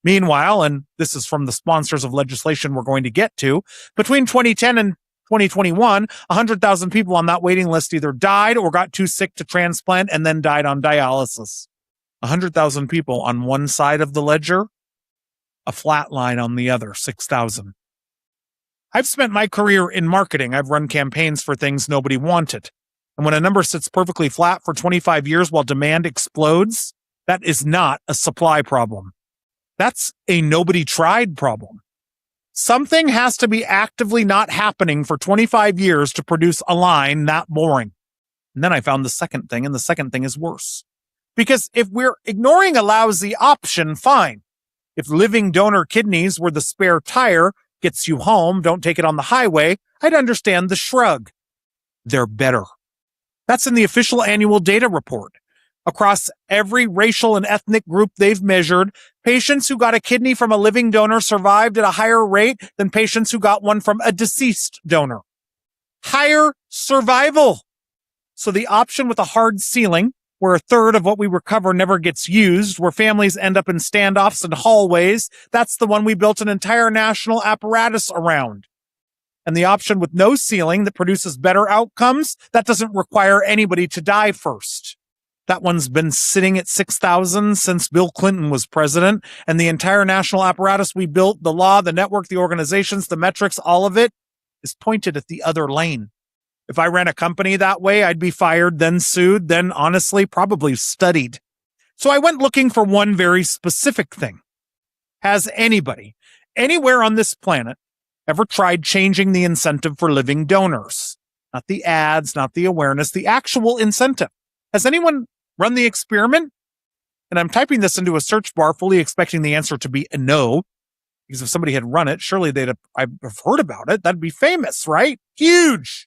Meanwhile, and this is from the sponsors of legislation we're going to get to, between 2010 and 2021, 100,000 people on that waiting list either died or got too sick to transplant and then died on dialysis. 100,000 people on one side of the ledger, a flat line on the other, 6,000. I've spent my career in marketing. I've run campaigns for things nobody wanted. And when a number sits perfectly flat for 25 years while demand explodes, that is not a supply problem. That's a nobody tried problem. Something has to be actively not happening for 25 years to produce a line that boring. And then I found the second thing, and the second thing is worse. Because if we're ignoring a lousy option, fine. If living donor kidneys were the spare tire, gets you home, don't take it on the highway, I'd understand the shrug. They're better. That's in the official annual data report. Across every racial and ethnic group they've measured, patients who got a kidney from a living donor survived at a higher rate than patients who got one from a deceased donor. Higher survival. So the option with a hard ceiling, where a third of what we recover never gets used, where families end up in standoffs and hallways, that's the one we built an entire national apparatus around. And the option with no ceiling that produces better outcomes, that doesn't require anybody to die first. That one's been sitting at 6,000 since Bill Clinton was president, and the entire national apparatus we built, the law, the network, the organizations, the metrics, all of it is pointed at the other lane. If I ran a company that way, I'd be fired, then sued, then honestly, probably studied. So I went looking for one very specific thing. Has anybody, anywhere on this planet, ever tried changing the incentive for living donors? Not the ads, not the awareness, the actual incentive. Has anyone run the experiment? And I'm typing this into a search bar, fully expecting the answer to be a no. Because if somebody had run it, surely I've heard about it. That'd be famous, right? Huge.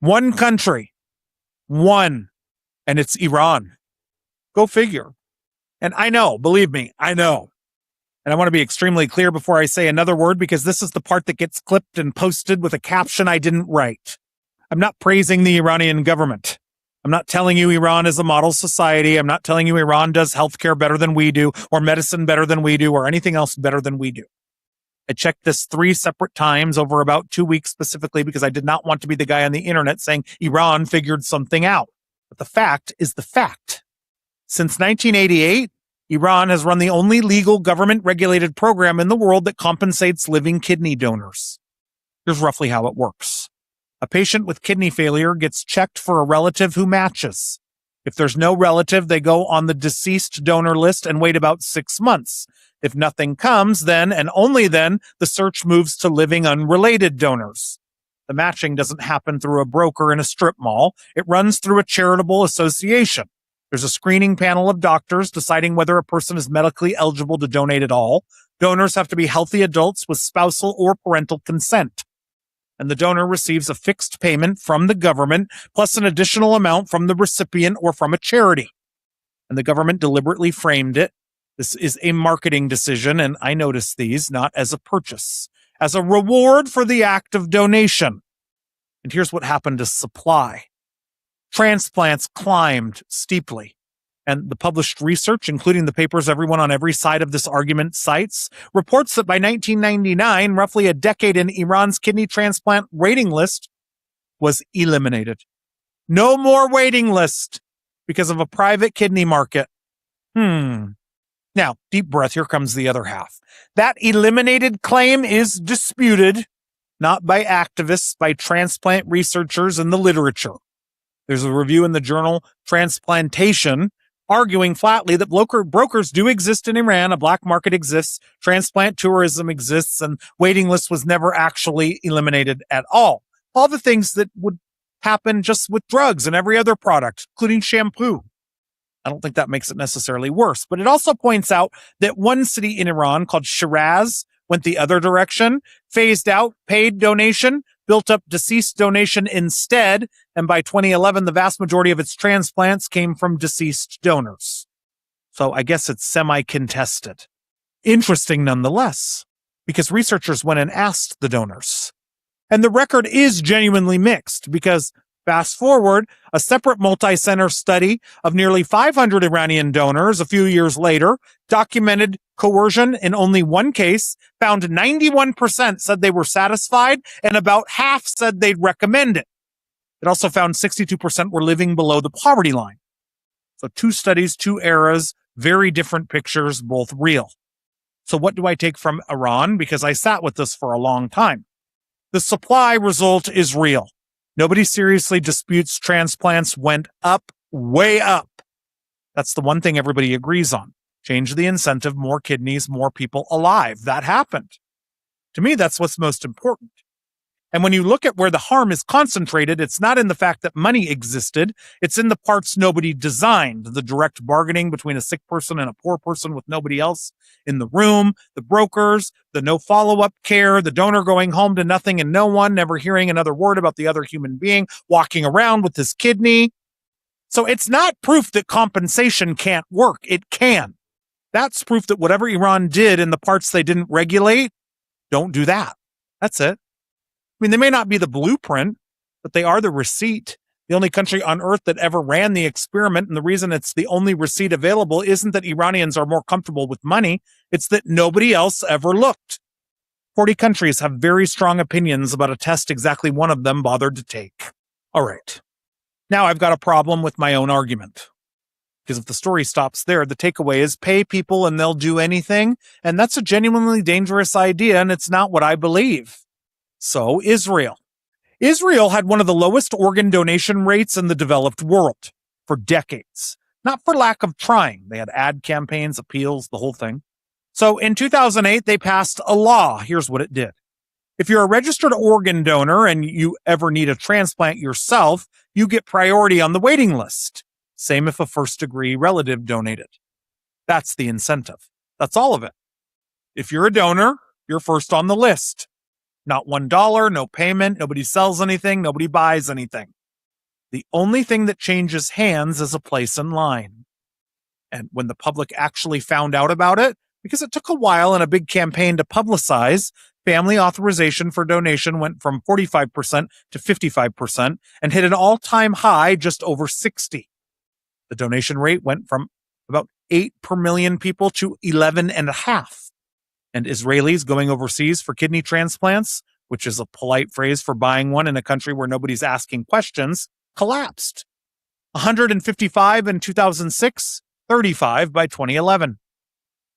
One country. One. And it's Iran. Go figure. And I know, believe me, I know. And I want to be extremely clear before I say another word, because this is the part that gets clipped and posted with a caption I didn't write. I'm not praising the Iranian government. I'm not telling you Iran is a model society. I'm not telling you Iran does healthcare better than we do, or medicine better than we do, or anything else better than we do. I checked this 3 separate times over about 2 weeks specifically because I did not want to be the guy on the internet saying Iran figured something out. But the fact is the fact. Since 1988, Iran has run the only legal government-regulated program in the world that compensates living kidney donors. Here's roughly how it works. A patient with kidney failure gets checked for a relative who matches. If there's no relative, they go on the deceased donor list and wait about 6 months. If nothing comes, then, and only then, the search moves to living unrelated donors. The matching doesn't happen through a broker in a strip mall. It runs through a charitable association. There's a screening panel of doctors deciding whether a person is medically eligible to donate at all. Donors have to be healthy adults with spousal or parental consent. And the donor receives a fixed payment from the government plus an additional amount from the recipient or from a charity. And the government deliberately framed it. This is a marketing decision, and I notice these, not as a purchase, as a reward for the act of donation. And here's what happened to supply. Transplants climbed steeply. And the published research, including the papers everyone on every side of this argument cites, reports that by 1999, roughly a decade in Iran's kidney transplant waiting list was eliminated. No more waiting list because of a private kidney market. Now, deep breath, here comes the other half. That eliminated claim is disputed, not by activists, by transplant researchers in the literature. There's a review in the journal Transplantation arguing flatly that brokers do exist in Iran, a black market exists, transplant tourism exists, and waiting list was never actually eliminated at all. All the things that would happen just with drugs and every other product, including shampoo. I don't think that makes it necessarily worse, but it also points out that one city in Iran called Shiraz went the other direction, phased out paid donation, built up deceased donation instead, and by 2011, the vast majority of its transplants came from deceased donors. So I guess it's semi-contested. Interesting nonetheless, because researchers went and asked the donors. And the record is genuinely mixed, because fast forward, a separate multi-center study of nearly 500 Iranian donors a few years later documented coercion in only one case, found 91% said they were satisfied, and about half said they'd recommend it. It also found 62% were living below the poverty line. So 2 studies, 2 eras, very different pictures, both real. So what do I take from Iran? Because I sat with this for a long time. The supply result is real. Nobody seriously disputes transplants went up, way up. That's the one thing everybody agrees on. Change the incentive, more kidneys, more people alive. That happened. To me, that's what's most important. And when you look at where the harm is concentrated, it's not in the fact that money existed. It's in the parts nobody designed. The direct bargaining between a sick person and a poor person with nobody else in the room, the brokers, the no follow-up care, the donor going home to nothing and no one, never hearing another word about the other human being, walking around with his kidney. So it's not proof that compensation can't work. It can. That's proof that whatever Iran did in the parts they didn't regulate, don't do that. That's it. I mean, they may not be the blueprint, but they are the receipt. The only country on earth that ever ran the experiment, and the reason it's the only receipt available isn't that Iranians are more comfortable with money, it's that nobody else ever looked. 40 countries have very strong opinions about a test exactly one of them bothered to take. All right. Now I've got a problem with my own argument. Because if the story stops there, the takeaway is pay people and they'll do anything, and that's a genuinely dangerous idea, and it's not what I believe. So, Israel. Israel had one of the lowest organ donation rates in the developed world for decades. Not for lack of trying. They had ad campaigns, appeals, the whole thing. So, in 2008, they passed a law. Here's what it did. If you're a registered organ donor and you ever need a transplant yourself, you get priority on the waiting list. Same if a first-degree relative donated. That's the incentive. That's all of it. If you're a donor, you're first on the list. Not $1, no payment, nobody sells anything, nobody buys anything. The only thing that changes hands is a place in line. And when the public actually found out about it, because it took a while and a big campaign to publicize, family authorization for donation went from 45% to 55% and hit an all-time high just over 60. The donation rate went from about 8 per million people to 11.5. And Israelis going overseas for kidney transplants, which is a polite phrase for buying one in a country where nobody's asking questions, collapsed. 155 in 2006, 35 by 2011.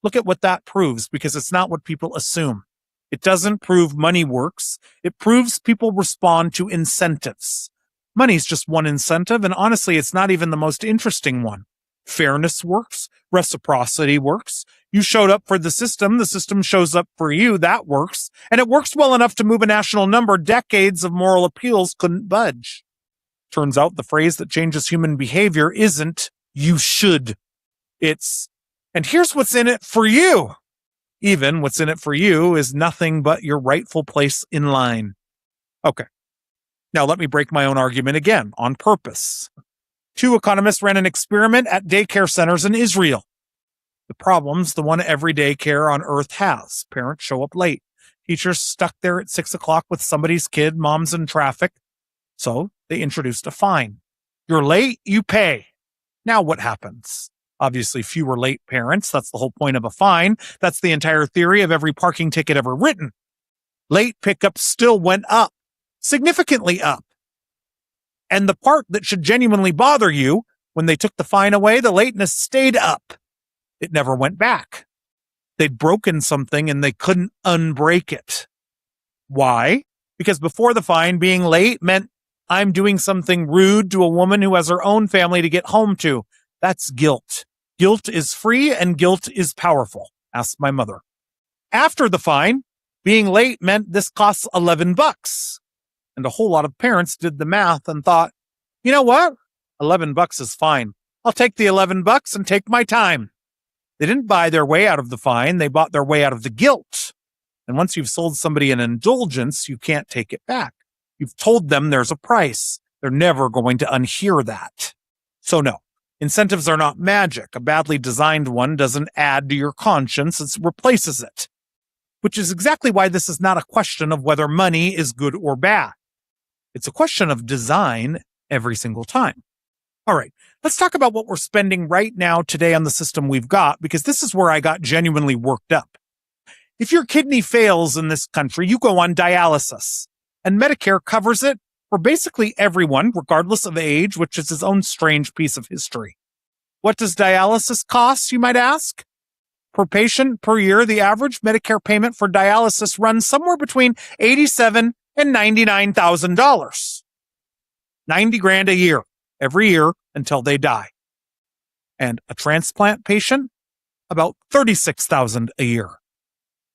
Look at what that proves, because it's not what people assume. It doesn't prove money works. It proves people respond to incentives. Money's just one incentive, and honestly, it's not even the most interesting one. Fairness works. Reciprocity works. You showed up for the system shows up for you, that works. And it works well enough to move a national number. Decades of moral appeals couldn't budge. Turns out the phrase that changes human behavior isn't, you should. It's, and here's what's in it for you. Even what's in it for you is nothing but your rightful place in line. Okay. Now let me break my own argument again, on purpose. 2 economists ran an experiment at daycare centers in Israel. The problem's the one every daycare on earth has. Parents show up late. Teachers stuck there at 6 o'clock with somebody's kid, mom's in traffic. So they introduced a fine. You're late, you pay. Now what happens? Obviously fewer late parents. That's the whole point of a fine. That's the entire theory of every parking ticket ever written. Late pickups still went up, significantly up. And the part that should genuinely bother you, when they took the fine away, the lateness stayed up. It never went back. They'd broken something and they couldn't unbreak it. Why? Because before the fine, being late meant I'm doing something rude to a woman who has her own family to get home to. That's guilt. Guilt is free and guilt is powerful, asked my mother. After the fine, being late meant this costs $11. And a whole lot of parents did the math and thought, you know what? $11 is fine. I'll take the $11 and take my time. They didn't buy their way out of the fine. They bought their way out of the guilt. And once you've sold somebody an indulgence, you can't take it back. You've told them there's a price. They're never going to unhear that. So no, incentives are not magic. A badly designed one doesn't add to your conscience. It replaces it. Which is exactly why this is not a question of whether money is good or bad. It's a question of design every single time. All right, let's talk about what we're spending right now today on the system we've got, because this is where I got genuinely worked up. If your kidney fails in this country, you go on dialysis, and Medicare covers it for basically everyone, regardless of age, which is its own strange piece of history. What does dialysis cost, you might ask? Per patient, per year, the average Medicare payment for dialysis runs somewhere between $87,000 and $99,000. $90,000 a year, every year until they die. And a transplant patient, about $36,000 a year.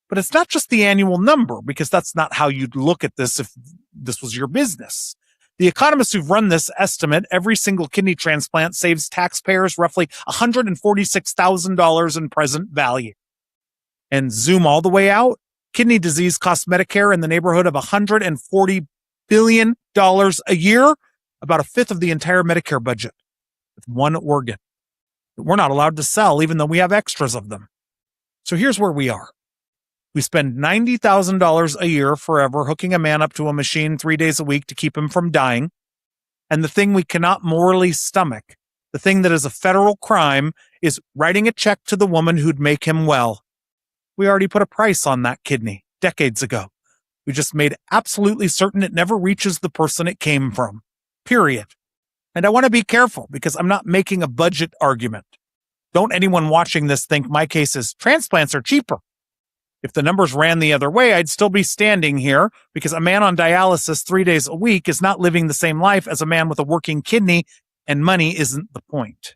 But it's not just the annual number, because that's not how you'd look at this if this was your business. The economists who've run this estimate, every single kidney transplant saves taxpayers roughly $146,000 in present value. And zoom all the way out, kidney disease costs Medicare in the neighborhood of $140 billion a year, about a fifth of the entire Medicare budget, with one organ that we're not allowed to sell, even though we have extras of them. So here's where we are. We spend $90,000 a year forever hooking a man up to a machine 3 days a week to keep him from dying. And the thing we cannot morally stomach, the thing that is a federal crime, is writing a check to the woman who'd make him well. We already put a price on that kidney decades ago. We just made absolutely certain it never reaches the person it came from. Period. And I want to be careful because I'm not making a budget argument. Don't anyone watching this think my case is transplants are cheaper. If the numbers ran the other way, I'd still be standing here because a man on dialysis 3 days a week is not living the same life as a man with a working kidney, and money isn't the point.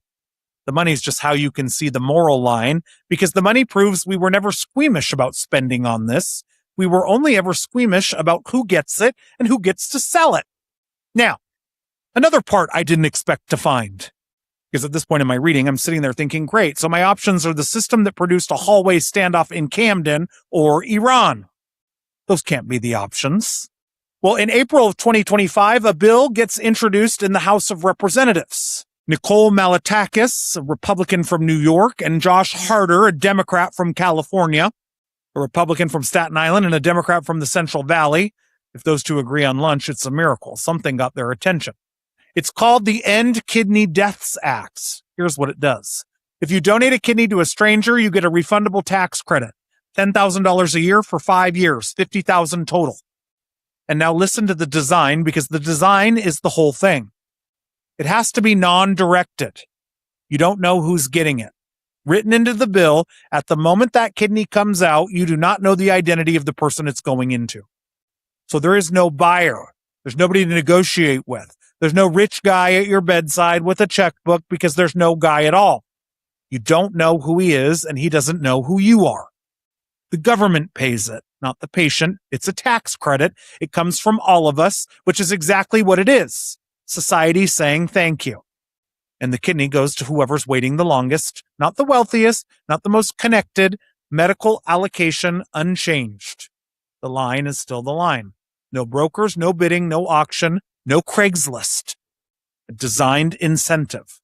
The money is just how you can see the moral line, because the money proves we were never squeamish about spending on this. We were only ever squeamish about who gets it and who gets to sell it. Now, another part I didn't expect to find. Because at this point in my reading, I'm sitting there thinking, great, so my options are the system that produced a hallway standoff in Camden or Iran. Those can't be the options. Well, in April of 2025, a bill gets introduced in the House of Representatives. Nicole Malliotakis, a Republican from New York, and Josh Harder, a Democrat from California, a Republican from Staten Island, and a Democrat from the Central Valley. If those two agree on lunch, it's a miracle. Something got their attention. It's called the End Kidney Deaths Act. Here's what it does. If you donate a kidney to a stranger, you get a refundable tax credit. $10,000 a year for 5 years, $50,000 total. And now listen to the design, because the design is the whole thing. It has to be non-directed. You don't know who's getting it. Written into the bill, at the moment that kidney comes out, you do not know the identity of the person it's going into. So there is no buyer. There's nobody to negotiate with. There's no rich guy at your bedside with a checkbook, because there's no guy at all. You don't know who he is, and he doesn't know who you are. The government pays it, not the patient. It's a tax credit. It comes from all of us, which is exactly what it is. Society saying thank you. And the kidney goes to whoever's waiting the longest, not the wealthiest, not the most connected. Medical allocation unchanged. The line is still the line. No brokers, no bidding, no auction. No Craigslist. A designed incentive.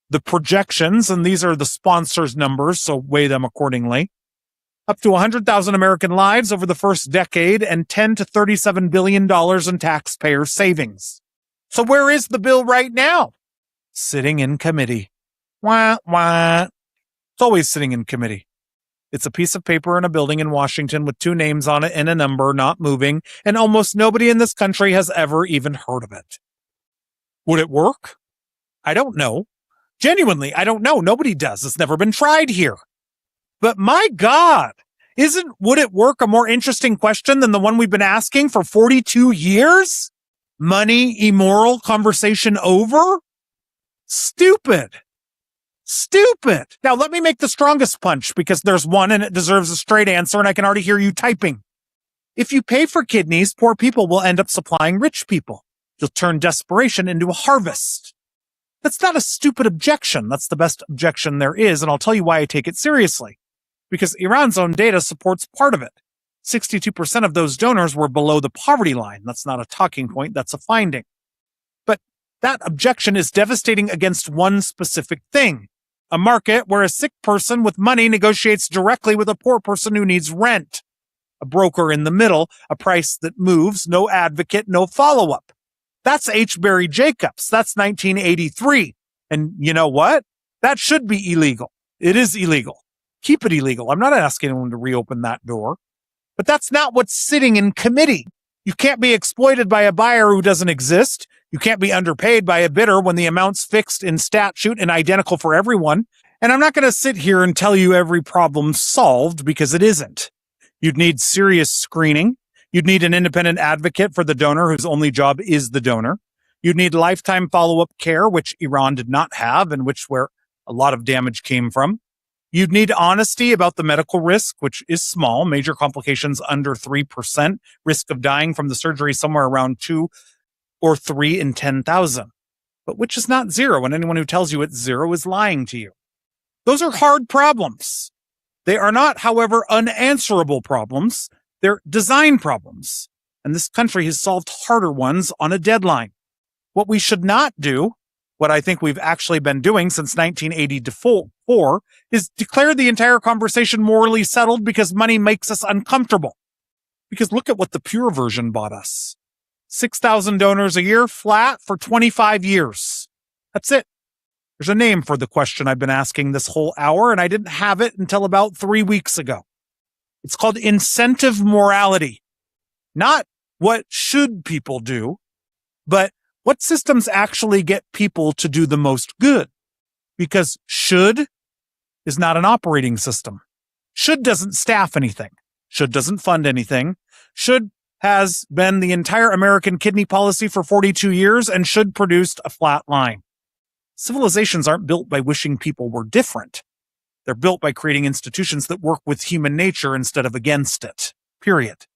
The projections, and these are the sponsors' numbers, so weigh them accordingly. Up to 100,000 American lives over the first decade and $10 to $37 billion in taxpayer savings. So where is the bill right now? Sitting in committee. Wah, wah. It's always sitting in committee. It's a piece of paper in a building in Washington with 2 names on it and a number not moving, and almost nobody in this country has ever even heard of it. Would it work? I don't know. Genuinely, I don't know. Nobody does. It's never been tried here. But my God, Isn't would it work a more interesting question than the one we've been asking for 42 years? Money, immoral, conversation over? Stupid. Stupid. Now, let me make the strongest punch because there's one and it deserves a straight answer and I can already hear you typing. If you pay for kidneys, poor people will end up supplying rich people. You'll turn desperation into a harvest. That's not a stupid objection. That's the best objection there is, and I'll tell you why I take it seriously. Because Iran's own data supports part of it. 62% of those donors were below the poverty line. That's not a talking point, that's a finding. But that objection is devastating against one specific thing. A market where a sick person with money negotiates directly with a poor person who needs rent. A broker in the middle, a price that moves, no advocate, no follow-up. That's H. Barry Jacobs. That's 1983. And you know what? That should be illegal. It is illegal. Keep it illegal. I'm not asking anyone to reopen that door. But that's not what's sitting in committee. You can't be exploited by a buyer who doesn't exist. You can't be underpaid by a bidder when the amount's fixed in statute and identical for everyone. And I'm not going to sit here and tell you every problem's solved because it isn't. You'd need serious screening. You'd need an independent advocate for the donor whose only job is the donor. You'd need lifetime follow-up care, which Iran did not have and where a lot of damage came from. You'd need honesty about the medical risk, which is small, major complications under 3%, risk of dying from the surgery somewhere around 2 or 3 in 10,000, but which is not zero, and anyone who tells you it's zero is lying to you. Those are hard problems. They are not, however, unanswerable problems. They're design problems, and this country has solved harder ones on a deadline. What we should not do, what I think we've actually been doing since 1984, is declare the entire conversation morally settled because money makes us uncomfortable. Because look at what the pure version bought us. 6,000 donors a year, flat for 25 years. That's it. There's a name for the question I've been asking this whole hour, and I didn't have it until about 3 weeks ago. It's called incentive morality. Not what should people do, but what systems actually get people to do the most good? Because should is not an operating system. Should doesn't staff anything. Should doesn't fund anything. Should has been the entire American kidney policy for 42 years and should produced a flat line. Civilizations aren't built by wishing people were different. They're built by creating institutions that work with human nature instead of against it. Period.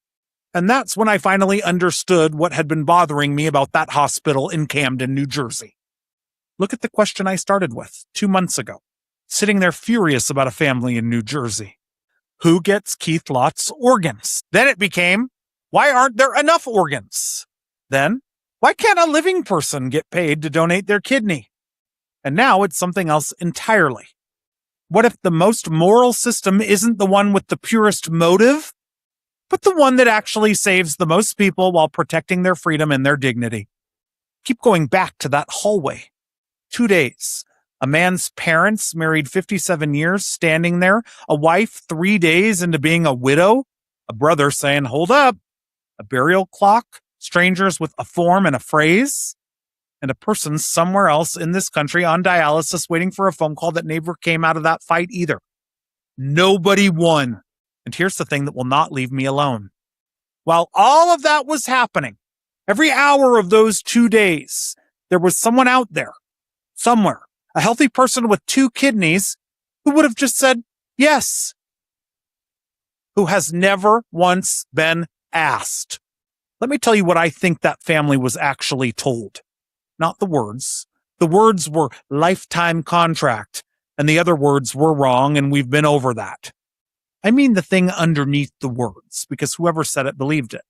And that's when I finally understood what had been bothering me about that hospital in Camden, New Jersey. Look at the question I started with 2 months ago, sitting there furious about a family in New Jersey. Who gets Keith Lott's organs? Then it became, why aren't there enough organs? Then, why can't a living person get paid to donate their kidney? And now it's something else entirely. What if the most moral system isn't the one with the purest motive, but the one that actually saves the most people while protecting their freedom and their dignity? Keep going back to that hallway. 2 days. A man's parents, married 57 years, standing there. A wife 3 days into being a widow. A brother saying, hold up. A burial clock. Strangers with a form and a phrase. And a person somewhere else in this country on dialysis waiting for a phone call that never came out of that fight either. Nobody won. And here's the thing that will not leave me alone. While all of that was happening, every hour of those 2 days, there was someone out there, somewhere, a healthy person with 2 kidneys who would have just said yes, who has never once been asked. Let me tell you what I think that family was actually told. Not the words. The words were lifetime contract, and the other words were wrong, and we've been over that. I mean the thing underneath the words, because whoever said it believed it.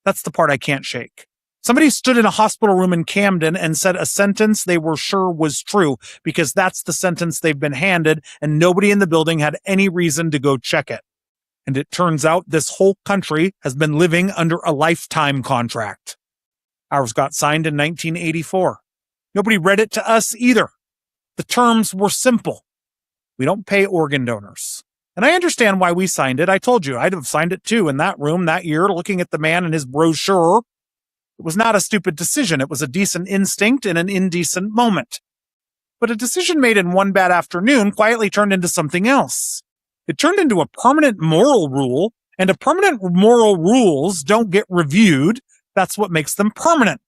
That's the part I can't shake. Somebody stood in a hospital room in Camden and said a sentence they were sure was true, because that's the sentence they've been handed, and nobody in the building had any reason to go check it. And it turns out this whole country has been living under a lifetime contract. Ours got signed in 1984. Nobody read it to us either. The terms were simple. We don't pay organ donors. And I understand why we signed it. I told you, I'd have signed it too in that room that year, looking at the man and his brochure. It was not a stupid decision. It was a decent instinct in an indecent moment. But a decision made in one bad afternoon quietly turned into something else. It turned into a permanent moral rule, and if permanent moral rules don't get reviewed, that's what makes them permanent.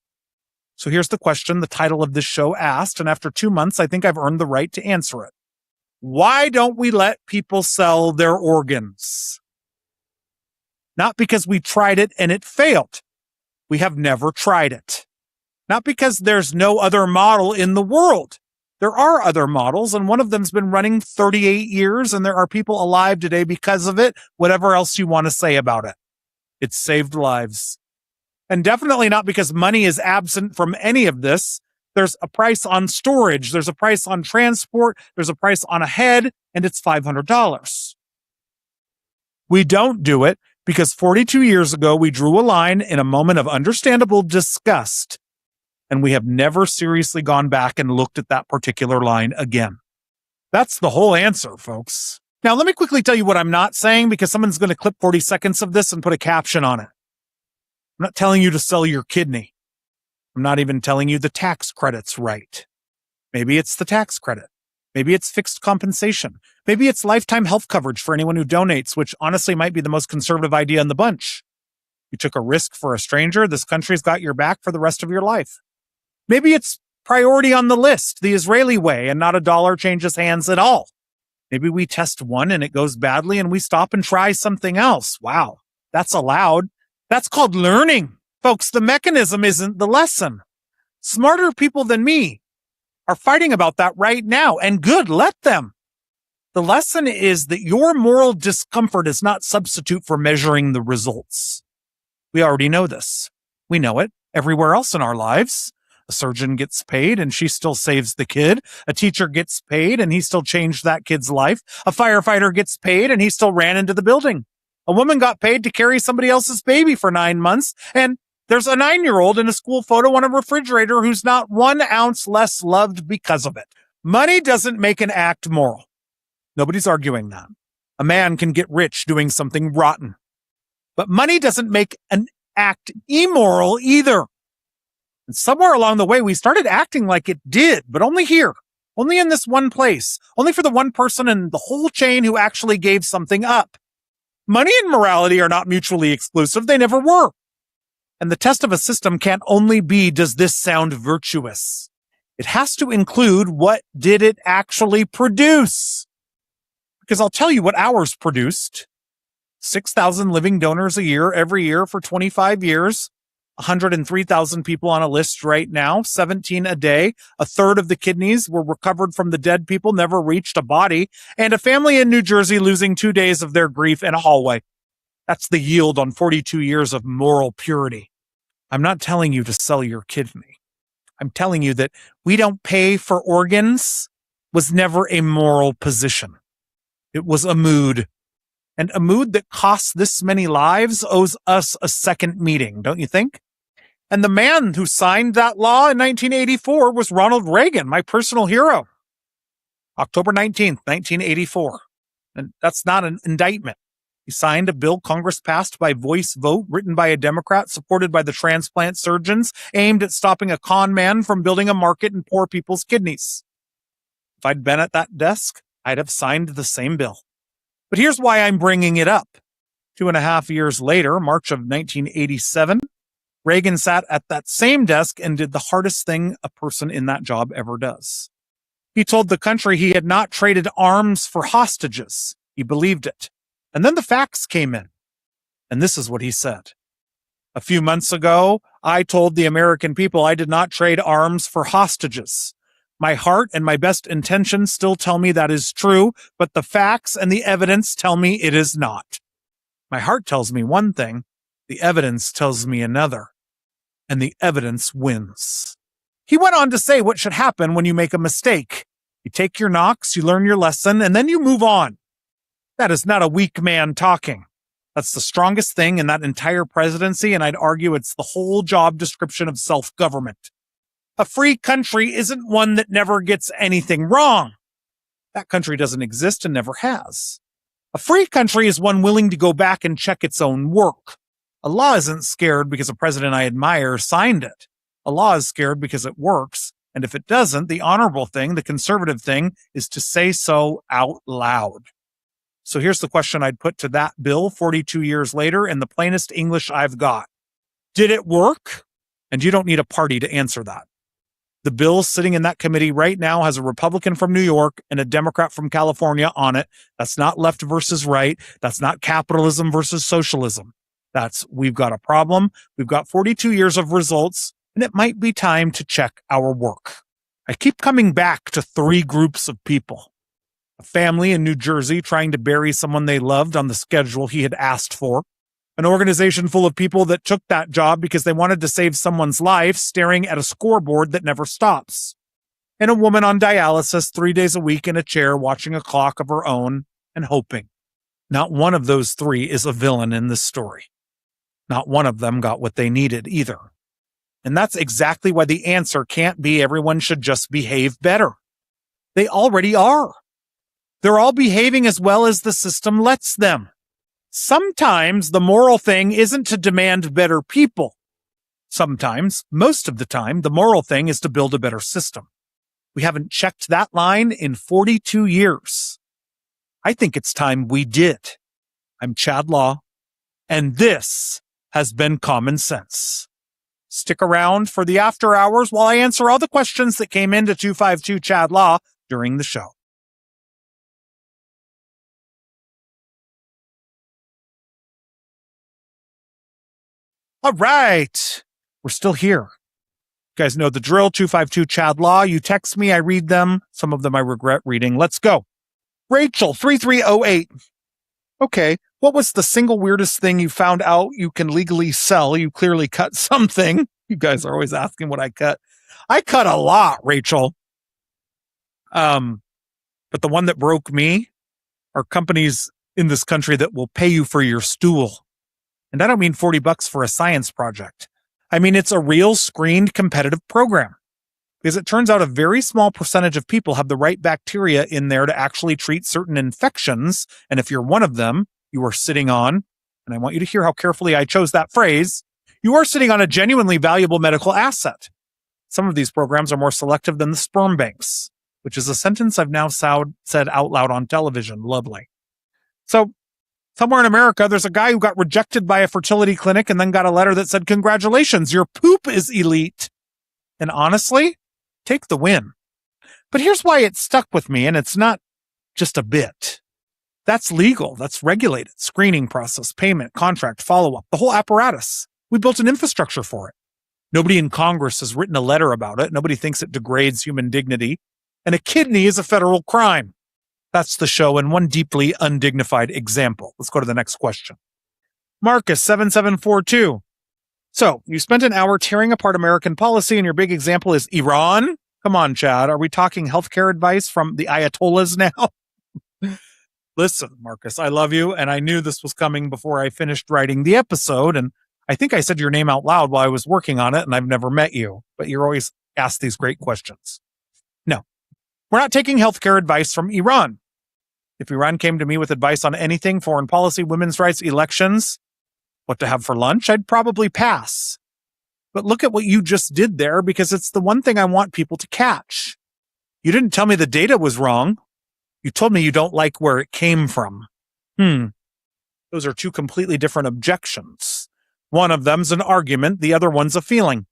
So here's the question the title of this show asked, and after 2 months, I think I've earned the right to answer it. Why don't we let people sell their organs? Not because we tried it and it failed. We have never tried it. Not because there's no other model in the world. There are other models, and one of them's been running 38 years, and there are people alive today because of it, whatever else you want to say about it. It's saved lives. And definitely not because money is absent from any of this. There's a price on storage, there's a price on transport, there's a price on a head, and it's $500. We don't do it because 42 years ago, we drew a line in a moment of understandable disgust, and we have never seriously gone back and looked at that particular line again. That's the whole answer, folks. Now, let me quickly tell you what I'm not saying, because someone's going to clip 40 seconds of this and put a caption on it. I'm not telling you to sell your kidney. I'm not even telling you the tax credit's right. Maybe it's the tax credit. Maybe it's fixed compensation. Maybe it's lifetime health coverage for anyone who donates, which honestly might be the most conservative idea in the bunch. You took a risk for a stranger. This country's got your back for the rest of your life. Maybe it's priority on the list, the Israeli way, and not a dollar changes hands at all. Maybe we test one and it goes badly and we stop and try something else. Wow, that's allowed. That's called learning. Folks, the mechanism isn't the lesson. Smarter people than me are fighting about that right now, and good, let them. The lesson is that your moral discomfort is not substitute for measuring the results. We already know this. We know it everywhere else in our lives. A surgeon gets paid and she still saves the kid. A teacher gets paid and he still changed that kid's life. A firefighter gets paid and he still ran into the building. A woman got paid to carry somebody else's baby for 9 months, and there's a 9-year-old in a school photo on a refrigerator who's not 1 ounce less loved because of it. Money doesn't make an act moral. Nobody's arguing that. A man can get rich doing something rotten. But money doesn't make an act immoral either. And somewhere along the way, we started acting like it did, but only here. Only in this one place. Only for the one person in the whole chain who actually gave something up. Money and morality are not mutually exclusive. They never were. And the test of a system can't only be, does this sound virtuous? It has to include, what did it actually produce? Because I'll tell you what ours produced. 6,000 living donors a year, every year for 25 years. 103,000 people on a list right now, 17 a day. A third of the kidneys were recovered from the dead people, never reached a body. And a family in New Jersey losing 2 days of their grief in a hallway. That's the yield on 42 years of moral purity. I'm not telling you to sell your kidney. I'm telling you that we don't pay for organs was never a moral position. It was a mood. And a mood that costs this many lives owes us a second meeting, don't you think? And the man who signed that law in 1984 was Ronald Reagan, my personal hero. October 19th, 1984. And that's not an indictment. He signed a bill Congress passed by voice vote, written by a Democrat, supported by the transplant surgeons, aimed at stopping a con man from building a market in poor people's kidneys. If I'd been at that desk, I'd have signed the same bill. But here's why I'm bringing it up. 2.5 years later, March of 1987, Reagan sat at that same desk and did the hardest thing a person in that job ever does. He told the country he had not traded arms for hostages. He believed it. And then the facts came in. And this is what he said. A few months ago, I told the American people I did not trade arms for hostages. My heart and my best intentions still tell me that is true, but the facts and the evidence tell me it is not. My heart tells me one thing, the evidence tells me another, and the evidence wins. He went on to say what should happen when you make a mistake. You take your knocks, you learn your lesson, and then you move on. That is not a weak man talking. That's the strongest thing in that entire presidency, and I'd argue it's the whole job description of self-government. A free country isn't one that never gets anything wrong. That country doesn't exist and never has. A free country is one willing to go back and check its own work. A law isn't scared because a president I admire signed it. A law is scared because it works, and if it doesn't, the honorable thing, the conservative thing, is to say so out loud. So here's the question I'd put to that bill 42 years later in the plainest English I've got. Did it work? And you don't need a party to answer that. The bill sitting in that committee right now has a Republican from New York and a Democrat from California on it. That's not left versus right. That's not capitalism versus socialism. That's, we've got a problem. We've got 42 years of results, and it might be time to check our work. I keep coming back to three groups of people. A family in New Jersey trying to bury someone they loved on the schedule he had asked for. An organization full of people that took that job because they wanted to save someone's life, staring at a scoreboard that never stops. And a woman on dialysis 3 days a week in a chair watching a clock of her own and hoping. Not one of those three is a villain in this story. Not one of them got what they needed either. And that's exactly why the answer can't be everyone should just behave better. They already are. They're all behaving as well as the system lets them. Sometimes the moral thing isn't to demand better people. Sometimes, most of the time, the moral thing is to build a better system. We haven't checked that line in 42 years. I think it's time we did. I'm Chad Law, and this has been Common Sense. Stick around for the after hours while I answer all the questions that came into 252 Chad Law during the show. All right. We're still here. You guys know the drill, 252 Chad Law. You text me, I read them. Some of them I regret reading. Let's go. Rachel, 3308. Okay. What was the single weirdest thing you found out you can legally sell? You clearly cut something. You guys are always asking what I cut. I cut a lot, Rachel. But the one that broke me are companies in this country that will pay you for your stool. And I don't mean $40 for a science project. I mean, it's a real screened competitive program. Because it turns out a very small percentage of people have the right bacteria in there to actually treat certain infections. And if you're one of them, you are sitting on, and I want you to hear how carefully I chose that phrase, you are sitting on a genuinely valuable medical asset. Some of these programs are more selective than the sperm banks, which is a sentence I've now said out loud on television. Lovely. So, somewhere in America, there's a guy who got rejected by a fertility clinic and then got a letter that said, congratulations, your poop is elite. And honestly, take the win. But here's why it stuck with me, and it's not just a bit. That's legal. That's regulated. Screening process, payment, contract, follow-up, the whole apparatus. We built an infrastructure for it. Nobody in Congress has written a letter about it. Nobody thinks it degrades human dignity. And a kidney is a federal crime. That's the show and one deeply undignified example. Let's go to the next question. Marcus, 7742. So, you spent an hour tearing apart American policy, and your big example is Iran? Come on, Chad. Are we talking healthcare advice from the Ayatollahs now? Listen, Marcus, I love you, and I knew this was coming before I finished writing the episode, and I think I said your name out loud while I was working on it, and I've never met you, but you're always asked these great questions. No, we're not taking healthcare advice from Iran. If Iran came to me with advice on anything, foreign policy, women's rights, elections, what to have for lunch, I'd probably pass. But look at what you just did there, because it's the one thing I want people to catch. You didn't tell me the data was wrong. You told me you don't like where it came from. Those are two completely different objections. One of them's an argument, the other one's a feeling.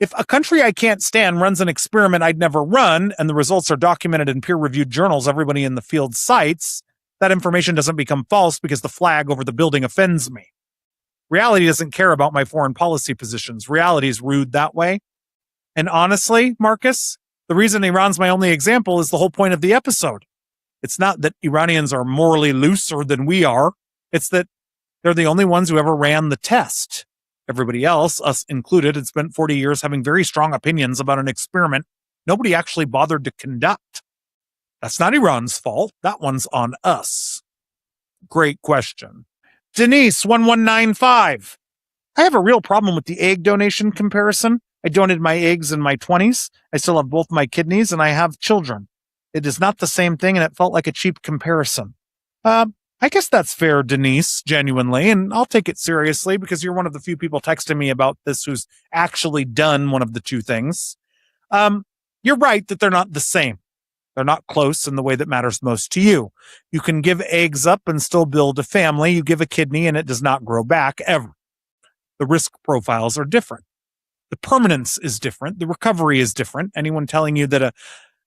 If a country I can't stand runs an experiment I'd never run, and the results are documented in peer-reviewed journals everybody in the field cites, that information doesn't become false because the flag over the building offends me. Reality doesn't care about my foreign policy positions. Reality is rude that way. And honestly, Marcus, the reason Iran's my only example is the whole point of the episode. It's not that Iranians are morally looser than we are. It's that they're the only ones who ever ran the test. Everybody else, us included, had spent 40 years having very strong opinions about an experiment nobody actually bothered to conduct. That's not Iran's fault. That one's on us. Great question. Denise, 1195. I have a real problem with the egg donation comparison. I donated my eggs in my 20s. I still have both my kidneys, and I have children. It is not the same thing, and it felt like a cheap comparison. I guess that's fair, Denise, genuinely, and I'll take it seriously because you're one of the few people texting me about this who's actually done one of the two things. You're right that they're not the same. They're not close in the way that matters most to you. You can give eggs up and still build a family. You give a kidney and it does not grow back ever. The risk profiles are different. The permanence is different. The recovery is different. Anyone telling you that a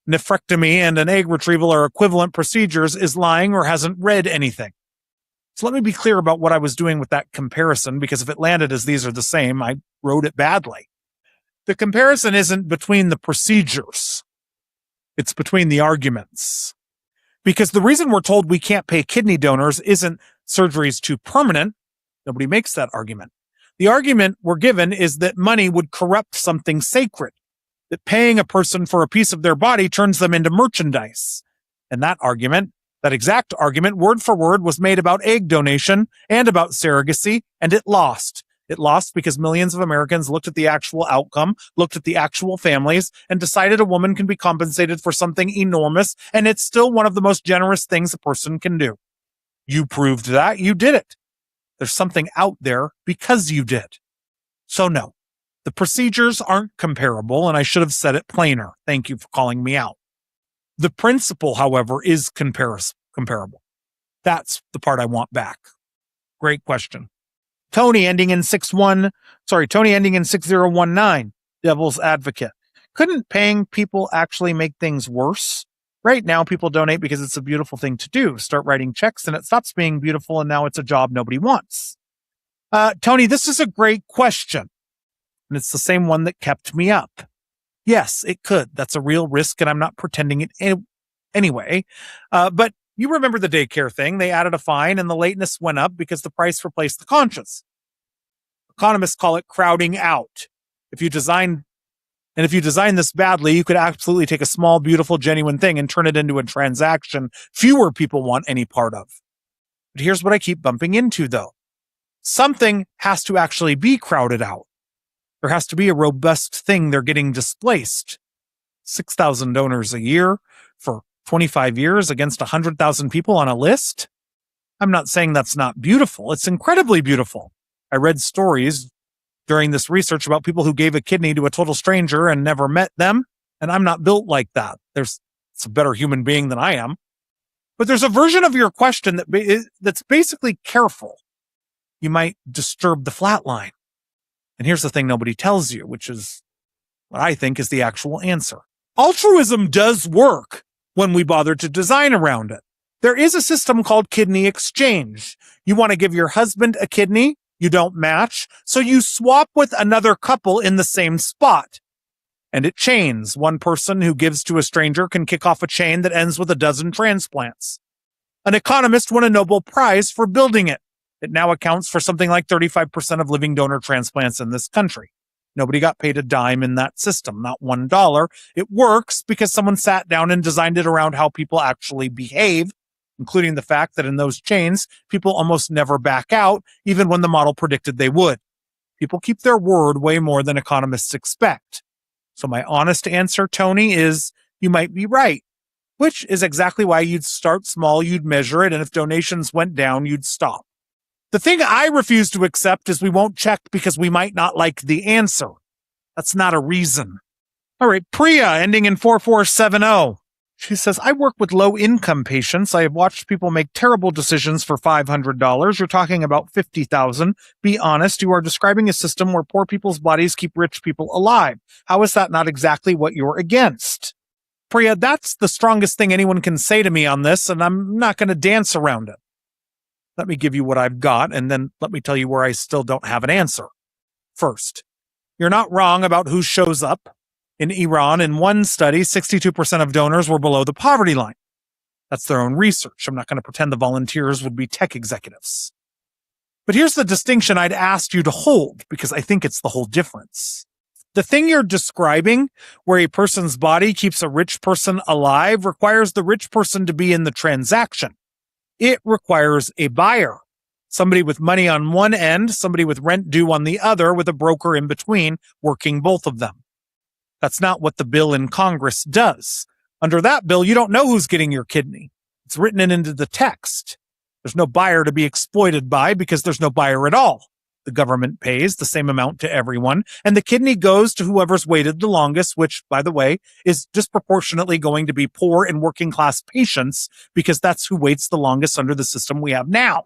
nephrectomy and an egg retrieval are equivalent procedures is lying or hasn't read anything. So let me be clear about what I was doing with that comparison, because if it landed as these are the same, I wrote it badly. The comparison isn't between the procedures. It's between the arguments. Because the reason we're told we can't pay kidney donors isn't surgery is too permanent. Nobody makes that argument. The argument we're given is that money would corrupt something sacred, that paying a person for a piece of their body turns them into merchandise. And that argument, that exact argument, word for word, was made about egg donation and about surrogacy, and it lost. It lost because millions of Americans looked at the actual outcome, looked at the actual families, and decided a woman can be compensated for something enormous, and it's still one of the most generous things a person can do. You proved that. You did it. There's something out there because you did. So no, the procedures aren't comparable, and I should have said it plainer. Thank you for calling me out. The principle, however, is comparable. That's the part I want back. Great question. Tony ending in 6019, devil's advocate. Couldn't paying people actually make things worse? Right now, people donate because it's a beautiful thing to do. Start writing checks and it stops being beautiful, and now it's a job nobody wants. Tony, this is a great question. And it's the same one that kept me up. Yes, it could. That's a real risk, and I'm not pretending it anyway. But you remember the daycare thing. They added a fine, and the lateness went up because the price replaced the conscience. Economists call it crowding out. If you design this badly, you could absolutely take a small, beautiful, genuine thing and turn it into a transaction fewer people want any part of. But here's what I keep bumping into, though. Something has to actually be crowded out. There has to be a robust thing they're getting displaced. 6,000 donors a year for 25 years against 100,000 people on a list? I'm not saying that's not beautiful. It's incredibly beautiful. I read stories during this research about people who gave a kidney to a total stranger and never met them, and I'm not built like that. It's a better human being than I am. But there's a version of your question that's basically careful. You might disturb the flatline. And here's the thing nobody tells you, which is what I think is the actual answer. Altruism does work when we bother to design around it. There is a system called kidney exchange. You want to give your husband a kidney, you don't match, so you swap with another couple in the same spot. And it chains. One person who gives to a stranger can kick off a chain that ends with a dozen transplants. An economist won a Nobel Prize for building it. It now accounts for something like 35% of living donor transplants in this country. Nobody got paid a dime in that system, not $1. It works because someone sat down and designed it around how people actually behave, including the fact that in those chains, people almost never back out, even when the model predicted they would. People keep their word way more than economists expect. So my honest answer, Tony, is you might be right, which is exactly why you'd start small, you'd measure it, and if donations went down, you'd stop. The thing I refuse to accept is we won't check because we might not like the answer. That's not a reason. All right, Priya, ending in 4470. She says, I work with low-income patients. I have watched people make terrible decisions for $500. You're talking about $50,000. Be honest, you are describing a system where poor people's bodies keep rich people alive. How is that not exactly what you're against? Priya, that's the strongest thing anyone can say to me on this, and I'm not going to dance around it. Let me give you what I've got, and then let me tell you where I still don't have an answer. First, you're not wrong about who shows up. In Iran, in one study, 62% of donors were below the poverty line. That's their own research. I'm not going to pretend the volunteers would be tech executives. But here's the distinction I'd asked you to hold, because I think it's the whole difference. The thing you're describing, where a person's body keeps a rich person alive, requires the rich person to be in the transaction. It requires a buyer, somebody with money on one end, somebody with rent due on the other, with a broker in between, working both of them. That's not what the bill in Congress does. Under that bill, you don't know who's getting your kidney. It's written into the text. There's no buyer to be exploited by because there's no buyer at all. The government pays the same amount to everyone, and the kidney goes to whoever's waited the longest, which, by the way, is disproportionately going to be poor and working class patients because that's who waits the longest under the system we have now.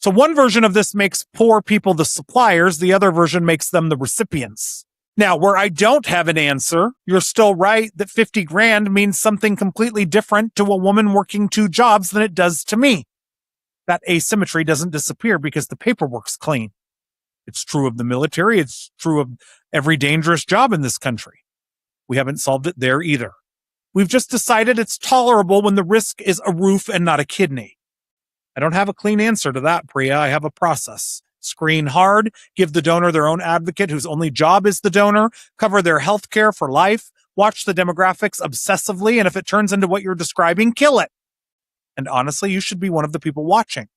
So one version of this makes poor people the suppliers, the other version makes them the recipients. Now, where I don't have an answer, you're still right that 50 grand means something completely different to a woman working 2 jobs than it does to me. That asymmetry doesn't disappear because the paperwork's clean. It's true of the military. It's true of every dangerous job in this country. We haven't solved it there either. We've just decided it's tolerable when the risk is a roof and not a kidney. I don't have a clean answer to that, Priya. I have a process. Screen hard, give the donor their own advocate whose only job is the donor, cover their health care for life, watch the demographics obsessively, and if it turns into what you're describing, kill it. And honestly, you should be one of the people watching.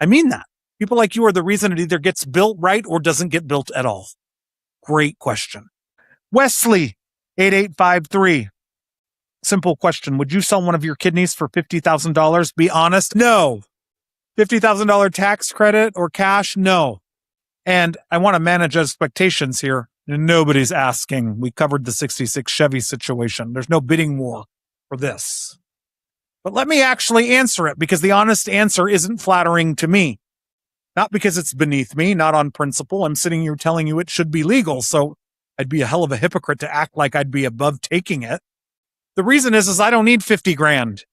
I mean that. People like you are the reason it either gets built right or doesn't get built at all. Great question. Wesley, 8853. Simple question. Would you sell one of your kidneys for $50,000? Be honest. No. $50,000 tax credit or cash? No. And I want to manage expectations here. Nobody's asking. We covered the 66 Chevy situation. There's no bidding war for this. But let me actually answer it because the honest answer isn't flattering to me. Not because it's beneath me, not on principle. I'm sitting here telling you it should be legal, so I'd be a hell of a hypocrite to act like I'd be above taking it. The reason is I don't need 50 grand.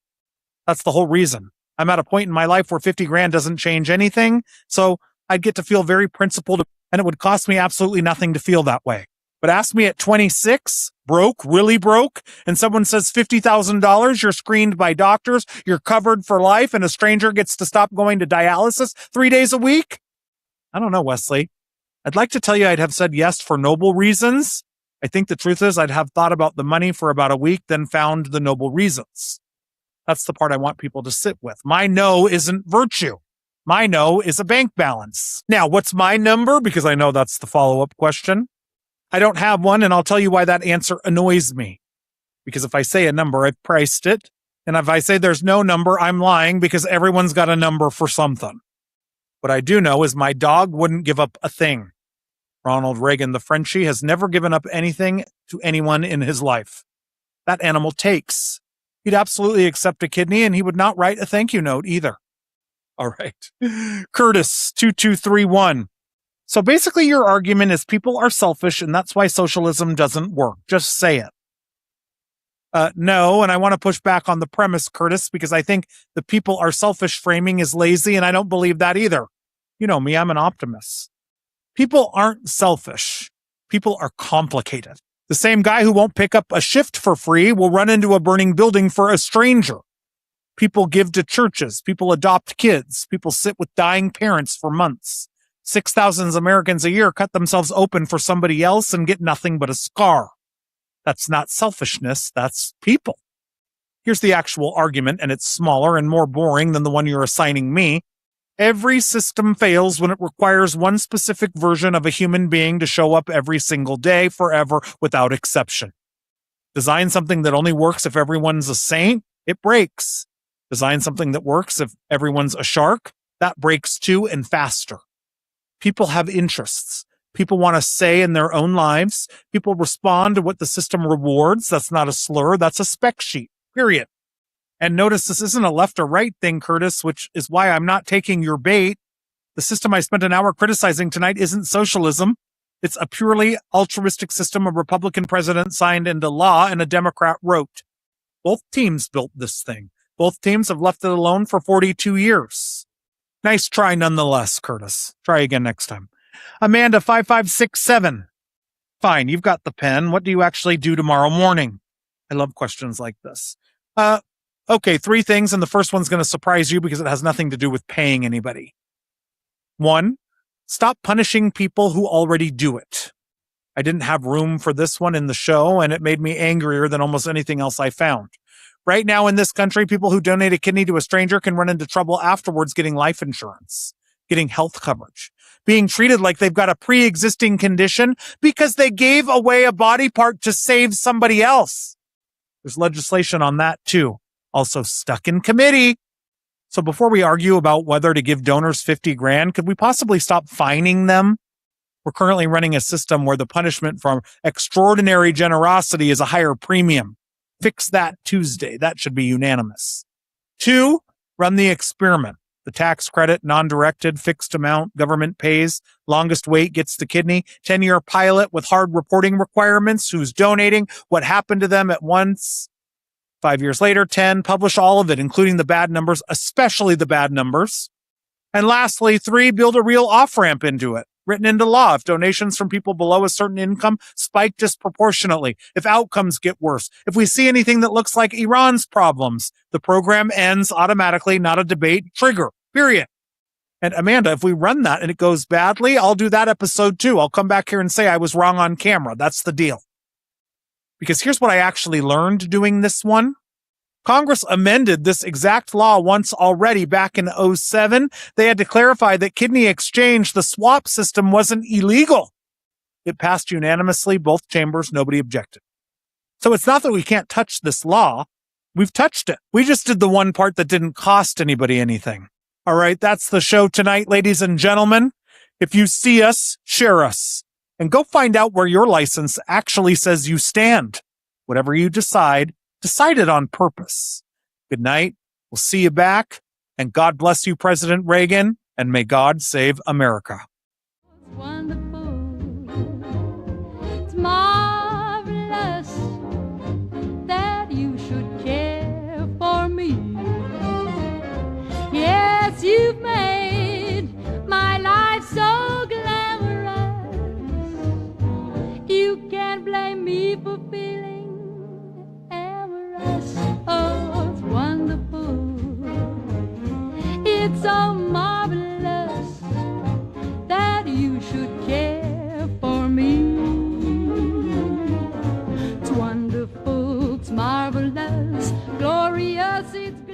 That's the whole reason. I'm at a point in my life where 50 grand doesn't change anything, so I'd get to feel very principled, and it would cost me absolutely nothing to feel that way. But ask me at 26, broke, really broke, and someone says $50,000, you're screened by doctors, you're covered for life, and a stranger gets to stop going to dialysis 3 days a week? I don't know, Wesley. I'd like to tell you I'd have said yes for noble reasons. I think the truth is I'd have thought about the money for about a week, then found the noble reasons. That's the part I want people to sit with. My no isn't virtue. My no is a bank balance. Now, what's my number? Because I know that's the follow-up question. I don't have one, and I'll tell you why that answer annoys me. Because if I say a number, I've priced it. And if I say there's no number, I'm lying because everyone's got a number for something. What I do know is my dog wouldn't give up a thing. Ronald Reagan, the Frenchie, has never given up anything to anyone in his life. That animal takes. He'd absolutely accept a kidney, and he would not write a thank you note either. All right. Curtis, 2231. So basically your argument is people are selfish and that's why socialism doesn't work. Just say it. No, and I want to push back on the premise, Curtis, because I think the people are selfish framing is lazy, and I don't believe that either. You know me, I'm an optimist. People aren't selfish. People are complicated. The same guy who won't pick up a shift for free will run into a burning building for a stranger. People give to churches. People adopt kids. People sit with dying parents for months. 6,000 Americans a year cut themselves open for somebody else and get nothing but a scar. That's not selfishness, that's people. Here's the actual argument, and it's smaller and more boring than the one you're assigning me. Every system fails when it requires one specific version of a human being to show up every single day, forever, without exception. Design something that only works if everyone's a saint, it breaks. Design something that works if everyone's a shark, that breaks too, and faster. People have interests. People want a say in their own lives. People respond to what the system rewards. That's not a slur. That's a spec sheet, period. And notice this isn't a left or right thing, Curtis, which is why I'm not taking your bait. The system I spent an hour criticizing tonight isn't socialism. It's a purely altruistic system a Republican president signed into law and a Democrat wrote. Both teams built this thing. Both teams have left it alone for 42 years. Nice try nonetheless, Curtis. Try again next time. Amanda, 5567. Fine, you've got the pen. What do you actually do tomorrow morning? I love questions like this. Okay, 3 things, and the first one's going to surprise you because it has nothing to do with paying anybody. 1, stop punishing people who already do it. I didn't have room for this one in the show, and it made me angrier than almost anything else I found. Right now in this country, people who donate a kidney to a stranger can run into trouble afterwards getting life insurance, getting health coverage, being treated like they've got a pre-existing condition because they gave away a body part to save somebody else. There's legislation on that too, also stuck in committee. So before we argue about whether to give donors 50 grand, could we possibly stop fining them? We're currently running a system where the punishment from extraordinary generosity is a higher premium. Fix that Tuesday. That should be unanimous. 2, run the experiment. The tax credit, non-directed, fixed amount, government pays, longest wait gets the kidney, 10-year pilot with hard reporting requirements, who's donating, what happened to them at once. 5 years later, 10, publish all of it, including the bad numbers, especially the bad numbers. And lastly, 3, build a real off-ramp into it, written into law. If donations from people below a certain income spike disproportionately, if outcomes get worse, if we see anything that looks like Iran's problems, the program ends automatically, not a debate, trigger, period. And Amanda, if we run that and it goes badly, I'll do that episode too. I'll come back here and say I was wrong on camera. That's the deal. Because here's what I actually learned doing this one. Congress amended this exact law once already back in 2007. They had to clarify that kidney exchange, the swap system, wasn't illegal. It passed unanimously, both chambers, nobody objected. So it's not that we can't touch this law. We've touched it. We just did the one part that didn't cost anybody anything. All right, that's the show tonight, ladies and gentlemen. If you see us, share us. And go find out where your license actually says you stand. Whatever you decide, decide it on purpose. Good night. We'll see you back. And God bless you, President Reagan. And may God save America. It's wonderful. It's marvelous that you should care for me. Yes, you've made my life so glamorous. You can't blame me for feeling amorous. Oh, it's wonderful. It's so marvelous that you should care for me. It's wonderful, it's marvelous, glorious, it's